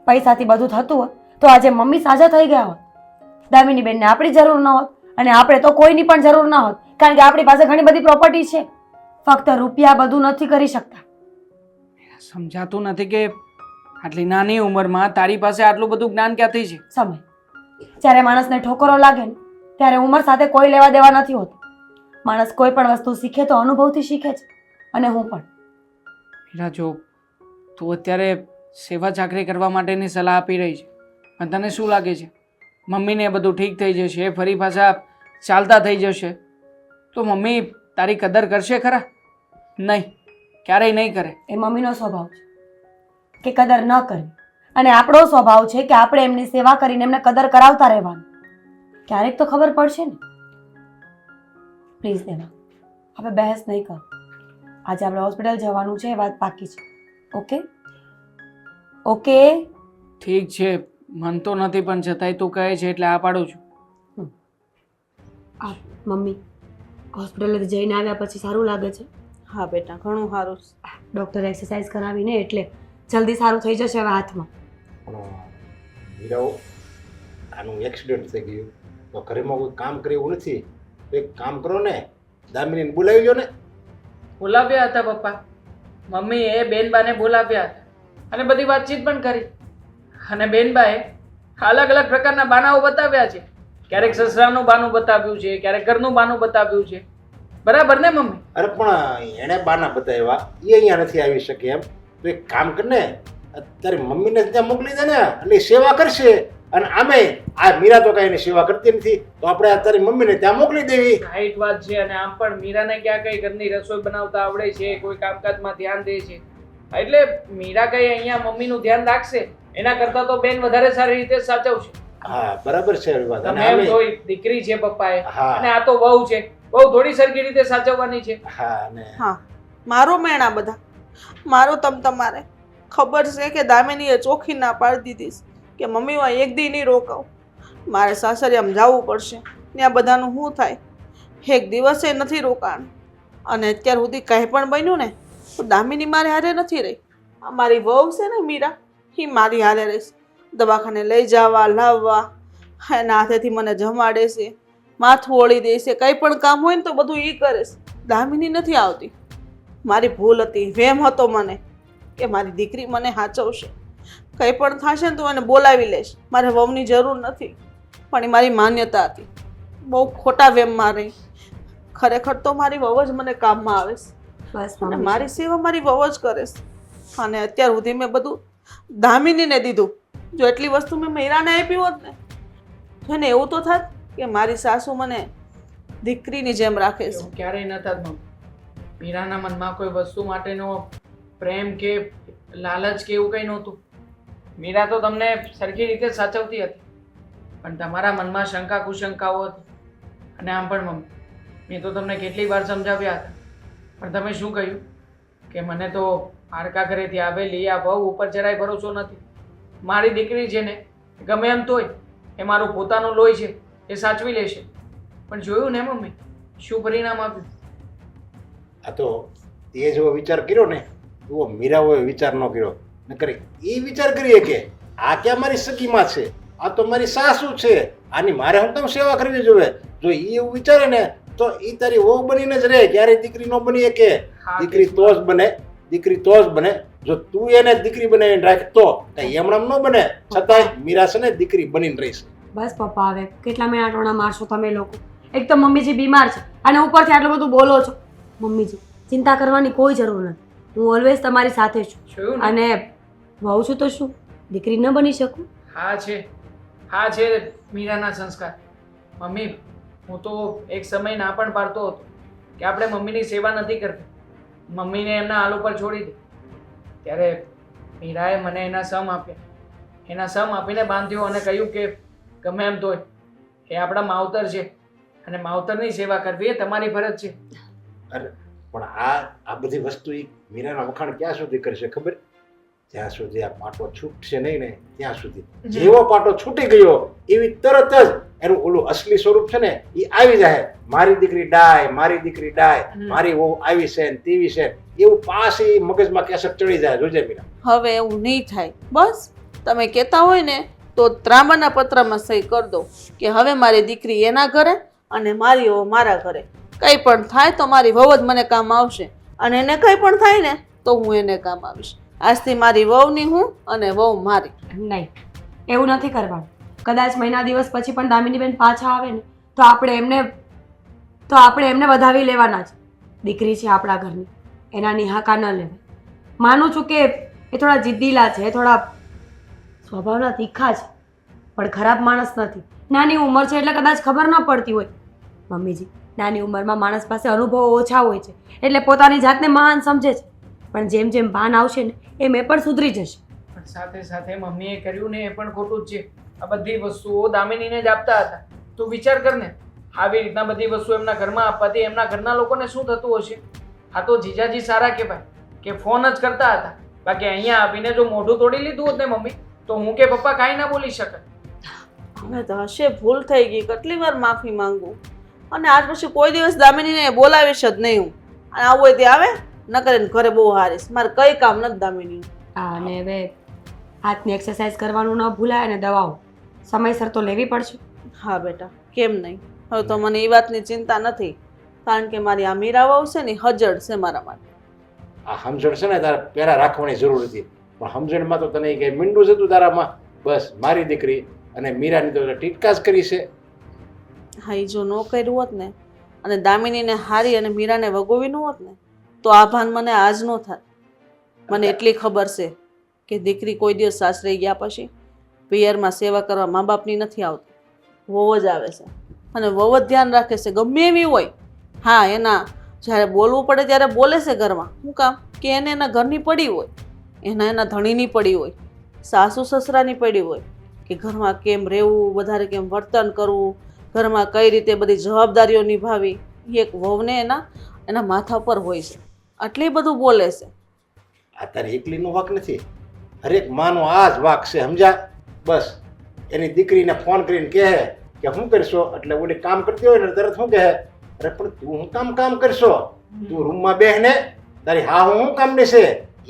પૈસાથી બધું થતું હોત તો આજે મમ્મી સાજા થઈ ગયા હોત. દામિની બેનને આપણી જરૂર ન હોત, અને આપણે તો કોઈની પણ જરૂર ન હોત, કારણ કે આપણી પાસે ઘણી બધી પ્રોપર્ટી છે. ફક્ત રૂપિયા બધું નથી કરી શકતા. સમજાતું નથી કે આટલી નાની ઉંમરમાં તારી પાસે આટલું બધું જ્ઞાન ક્યાંથી છે? સમય જ્યારે માણસને ઠોકરો લાગે ને ત્યારે ઉંમર સાથે કોઈ લેવા દેવા નથી હોતું. માણસ કોઈ પણ વસ્તુ શીખે તો અનુભવથી શીખે છે, અને હું પણ. મીરા, જો તું અત્યારે સેવા ચાકરી કરવા માટેની સલાહ આપી રહી છે, પણ તને શું લાગે છે મમ્મીને બધું ઠીક થઈ જશે, ફરી પાછા ચાલતા થઈ જશે તો મમ્મી તારી કદર કરશે ખરા? નહીં, ક્યારેય નહીં કરે. એ મમ્મીનો સ્વભાવ છે કે કદર ન કરવી, અને આપણો સ્વભાવ છે કે આપણે એમની સેવા કરીને એમને કદર કરાવતા રહેવાનું. ક્યારેક તો ખબર પડશે ને. પ્લીઝ દેવા, હવે બહેસ નહીં કર. આજે આપણે હોસ્પિટલ જવાનું છે, એ વાત પાકી છે. Okay okay? ઠીક છે, મન તો નથી પણ છતાંય તું કહે છે એટલે આ પાડું છું. આ મમ્મી હોસ્પિટલ જઈને આવ્યા પછી સારું લાગે છે? હા બેટા, ઘણું સારું. ડૉક્ટર એક્સરસાઇઝ કરાવીને એટલે જલ્દી સારું થઈ જશે હવે હાથમાં. પણ હીરાઓ, આનું એક્સિડન્ટ થઈ ગયું તો ઘરેમાં કોઈ કામ કરે એવું નથી. તો એક કામ કરો ને, દામિનીને બોલાવી લો ને. બોલાવ્યા હતા પપ્પા, મમ્મીએ બેનબાને બોલાવ્યા હતા અને બધી વાતચીત પણ કરી. અને બેનબાએ અલગ અલગ પ્રકારના બાનાઓ બતાવ્યા છે. ક્યારેક સસરાનું બાનું બતાવ્યું છે, ક્યારેક ઘરનું બાનું બતાવ્યું છે. બરાબર ને મમ્મી? અરે પણ એણે બાના બતાવ્યા, એ અહીંયા નથી આવી શકે એમ. તો એક કામ કર ને, અત્યારે મમ્મીને ત્યાં મોકલી દે ને, એટલે સેવા કરશે. અને આમે આ મીરા તો કઈ એની સેવા કરતી નથી, તો આપણે અત્યારે મમ્મીને ત્યાં મોકલી દેવી. રાઈટ વાત છે. અને આમ પણ મીરાને ક્યાં કઈ ઘરની રસોઈ બનાવતા આવડે છે, કોઈ કામકાજમાં ધ્યાન દે છે, એટલે મીરા કઈ અહીંયા મમ્મીનું ધ્યાન રાખશે એના કરતાં તો બેન વધારે સારી રીતે સાચવશે. હા બરાબર છે વાત. અને તમે એમ આમે જોઈ દીકરી છે પપ્પાએ, હા. અને આ તો વહુ છે, વહુ થોડી સરખી રીતે સાચવવાની છે. હા અને હા, મારો મેણા બધા, મારો તમારે ખબર છે કે દામિનીએ ચોખ્ખી ના પાડી દીધી કે મમ્મી હું એક દી નહીં રોકાવું. મારે સાસરિયામાં જવું પડશે. ત્યાં બધાનું શું થાય? એક દિવસે નથી રોકાણ. અને અત્યાર સુધી કંઈ પણ બન્યું ને તો દામિની મારે હારે નથી રહી. આ મારી વહુ છે ને મીરા, એ મારી હારે રહીશ. દવાખાને લઈ જવા લાવવા, એના હાથેથી મને જમાડે છે, માથું ઓળી દે છે, કંઈ પણ કામ હોય ને તો બધું એ કરે છે. દામિની નથી આવતી. મારી ભૂલ હતી, વહેમ હતો મને કે મારી દીકરી મને સાચવશે. કંઈ પણ થશે ને તો એને બોલાવી લઈશ, મારે વહુની જરૂર નથી. પણ એ મારી માન્યતા હતી. બહુ ખોટા વહેમમાં રહી. ખરેખર તો મારી વહુ જ મને કામમાં આવે છે, બસ અને મમ્મી, મારી સેવા મારી વહુ જ કરે છે. અને અત્યાર સુધી મેં બધું દામિનીને દીધું. જો એટલી વસ્તુ મેં મીરાને આપી હોત ને તો એને એવું તો થાત કે મારી સાસુ મને દીકરીની જેમ રાખે છે. એવું ક્યારેય ન થાત મમ્મી. મીરાના મનમાં કોઈ વસ્તુ માટેનો પ્રેમ કે લાલચ કે એવું કંઈ નહોતું. મીરા તો તમને સરખી રીતે સાચવતી હતી, પણ તમારા મનમાં શંકા કુશંકાઓ હતી. અને આમ પણ મમ્મી, મેં તો તમને કેટલી વાર સમજાવ્યા હતા, પણ તમે શું કહ્યું કે મને તો હાડકા ઘરેથી આવેલી આ વહુ ઉપર જરાય ભરોસો નથી. મારી દીકરી છે ને, ગમે એમ તોય એ મારું પોતાનું લોહી છે, એ સાચવી લેશે. પણ જોયું ને મમ્મી, શું પરિણામ આવ્યું? આ તો એ જેવો વિચાર કર્યો ને એવો મીરાઓએ વિચાર ન કર્યો. નકર એ વિચાર કરીએ કે આ ક્યાં મારી સખીમાં છે, આ તો મારી સાસુ છે, આની મારે હું કેમ સેવા કરવી જોઈએ. જો એ એવું વિચારે ને તો એ તારી વહુ બનીને જ રહે, ક્યારેય દીકરી ન બની શકે. હા, દીકરી તો જ બને, દીકરી તો જ બને. જો તું એને દીકરી બનાવીને રાખ તો કઈ એમણામ ન બને. છતાંય મીરા છે ને દીકરી બનીને રહીશ. બસ પપ્પા, હવે કેટલા મહિના ટોણા મારશો તમે લોકો? એક તો મમ્મીજી બીમાર છે અને ઉપરથી આટલું બધું બોલો છો. મમ્મીજી, ચિંતા કરવાની કોઈ જરૂર નથી. હું ઓલવેઝ તમારી સાથે છું. જોયું ને? અને વહુ છું તો શું દીકરી ન બની શકું? હા છે મીરાના સંસ્કાર. મમ્મી, હું તો એક સમય ના પણ પાડતો હતો કે આપણે મમ્મીની સેવા નથી કરતા, મમ્મીને એમના હાલ ઉપર છોડી દે. ત્યારે મીરાએ મને એના સમ આપ્યા, એના સમ આપીને બાંધ્યો અને કહ્યું કે ગમે એમ તોય એ આપણા માવતર છે અને માવતરની સેવા કરવી એ તમારી ફરજ છે. અરે પણ આ બધી વસ્તુ ઈ મીરાના વખાણ ક્યાં સુધી કરશે ખબર? જ્યાં સુધી આ પાટો છૂટશે નહીં ને ત્યાં સુધી. જેવો પાટો છૂટી ગયો એવી તરત જ એનું ઓલું અસલી સ્વરૂપ છે ને એ આવી જાય. મારી દીકરી ડાય, મારી દીકરી ડાય, મારી વહુ આવી છે ને તેવી છે, એવું પાછી મગજમાં કેસેટ ચડી જાય. જોજે મીરા, હવે એવું નહીં થાય. બસ તમે કહેતા હોય ને તો ત્રાંબાના પત્રમાં સહી કરી દો કે હવે મારી દીકરી એના ઘરે અને મારી વહુ મારા ઘરે. કંઈ પણ થાય તો મારી વહુ જ મને કામ આવશે અને એને કંઈ પણ થાય ને તો હું એને કામ આવીશ. આજથી મારી વહુની હું અને વહુ મારી. નહીં, એવું નથી કરવાનું. કદાચ મહિના દિવસ પછી પણ દામિનીબેન પાછા આવે ને તો આપણે એમને વધાવી લેવાના છે. દીકરી છે આપણા ઘરની, એના નિહાકા ન લેવાય. માનું છું કે એ થોડા જિદ્દીલા છે, થોડા સ્વભાવના તીખા છે, પણ ખરાબ માણસ નથી. નાની ઉંમર છે એટલે કદાચ ખબર ન પડતી હોય. મમ્મીજી, નાની ઉંમરમાં માણસ પાસે અનુભવો ઓછા હોય છે એટલે પોતાની જાતને મહાન સમજે છે, પણ જેમ જેમ ભાન આવશે ને એમ એ પણ સુધરી જશે. પણ સાથે સાથે મમ્મીએ કર્યું ને એ પણ ખોટું જ છે. આ બધી વસ્તુઓ દામિનીને જ આપતા હતા. તું વિચાર કર ને, આવી રીતના બધી વસ્તુ એમના ઘરમાં આપવાથી એમના ઘરના લોકોને શું થતું હશે? આ તો જીજાજી સારા કહેવાય કે ફોન જ કરતા હતા. બાકી અહીંયા આવીને જો મોઢું તોડી લીધું હોત ને મમ્મી, તો હું કે પપ્પા કાંઈ ના બોલી શકત. હવે તો હશે, ભૂલ થઈ ગઈ. કેટલી વાર માફી માંગુ અને આજ પછી કોઈ દિવસ દામિનીને બોલાવીશ જ નહીં હું. અને આવું હોય તે આવે ન કરીને ઘરે બહુ હારીશ. મારે કઈ કામ નથી દામિની. અને હવે હાથની એક્સરસાઇઝ કરવાનું ન ભૂલાય અને દવાઓ સમયસર તો લેવી પડશે. હા બેટા, કેમ નહીં. હવે તો મને એ વાતની ચિંતા નથી, કારણ કે મારી આ મીરા વહુ છે ને હજળ છે મારા માટે. આ સમજણ છે ને તારે પહેલા રાખવાની જરૂર હતી, પણ સમજણમાં તો તને કઈ મીંડું છે તું તારામાં. બસ મારી દીકરી અને મીરાની તો ટીટકા જ કરી છે. હા, એ જો ન કર્યું હોત ને અને દામિનીને હારી અને મીરાને વગોવી ન હોત ને તો આ ભાન મને આજ નો થાત. મને એટલી ખબર છે કે દીકરી કોઈ દિવસ સાસરે ગયા પછી પિયરમાં સેવા કરવા મા બાપની નથી આવતી, વહુ જ આવે છે અને વહુ જ ધ્યાન રાખે છે ગમે એવી હોય. હા, એના જ્યારે બોલવું પડે ત્યારે બોલે છે ઘરમાં. શું કામ? કે એને એના ઘરની પડી હોય, એના ધણીની પડી હોય, સાસુ સસરાની પડી હોય કે ઘરમાં કેમ રહેવું, વધારે કેમ વર્તન કરવું, ઘરમાં કઈ રીતે બધી જવાબદારીઓ નિભાવી. એક વહુને એના માથા પર હોય છે, આટલી બધું બોલે છે. આ તારી એકલીનો વાંક નથી, હરેક માનો આ જ વાંક છે, સમજા? બસ એની દીકરીને ફોન કરીને કહે કે શું કરશો, એટલે ઓલી કામ કરતી હોય ને તરત શું કહે, અરે પણ તું શું કામ કરશો? તું રૂમમાં બેહ ને, તારી હા હું કામની છે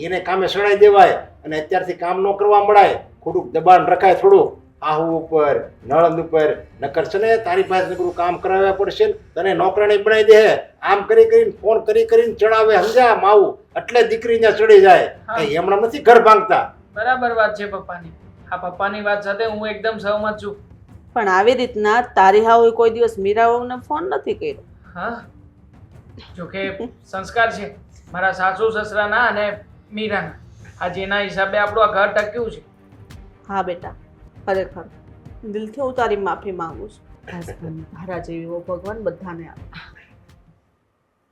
એને કામે સડાઈ દેવાય અને અત્યારથી કામ ન કરવા મળાય. થોડુંક દબાણ રખાય, થોડુંક આહુ ઉપર, નળંદ ઉપર, નકર છે ને તારી પાસે નકરું કામ કરાવવા પડશે ને તને નોકરાણી બનાવી દે. આમ કરી કરીને ફોન કરી કરીને ચડાવે, સમજ્યા માવું? એટલે દીકરી ત્યાં ચડી જાય. કઈ એમણા નથી ઘર ભાંગતા. બરાબર વાત છે પપ્પાની. આ પપ્પાની વાત સાથે હું એકદમ સહમત છું. પણ આવી રીતના તારી હાઉએ કોઈ દિવસ મીરા વહુને ફોન નથી કર્યો. હા, જોકે સંસ્કાર છે મારા સાસુ સસરાના અને મીરાના. આ જેના હિસાબે આપણું આ ઘર ટક્યું છે. હા બેટા, ખરેખર દિલથી હું તારી માફી માંગુ છું. મારા જેવી વહુ ભગવાન બધાને આપે.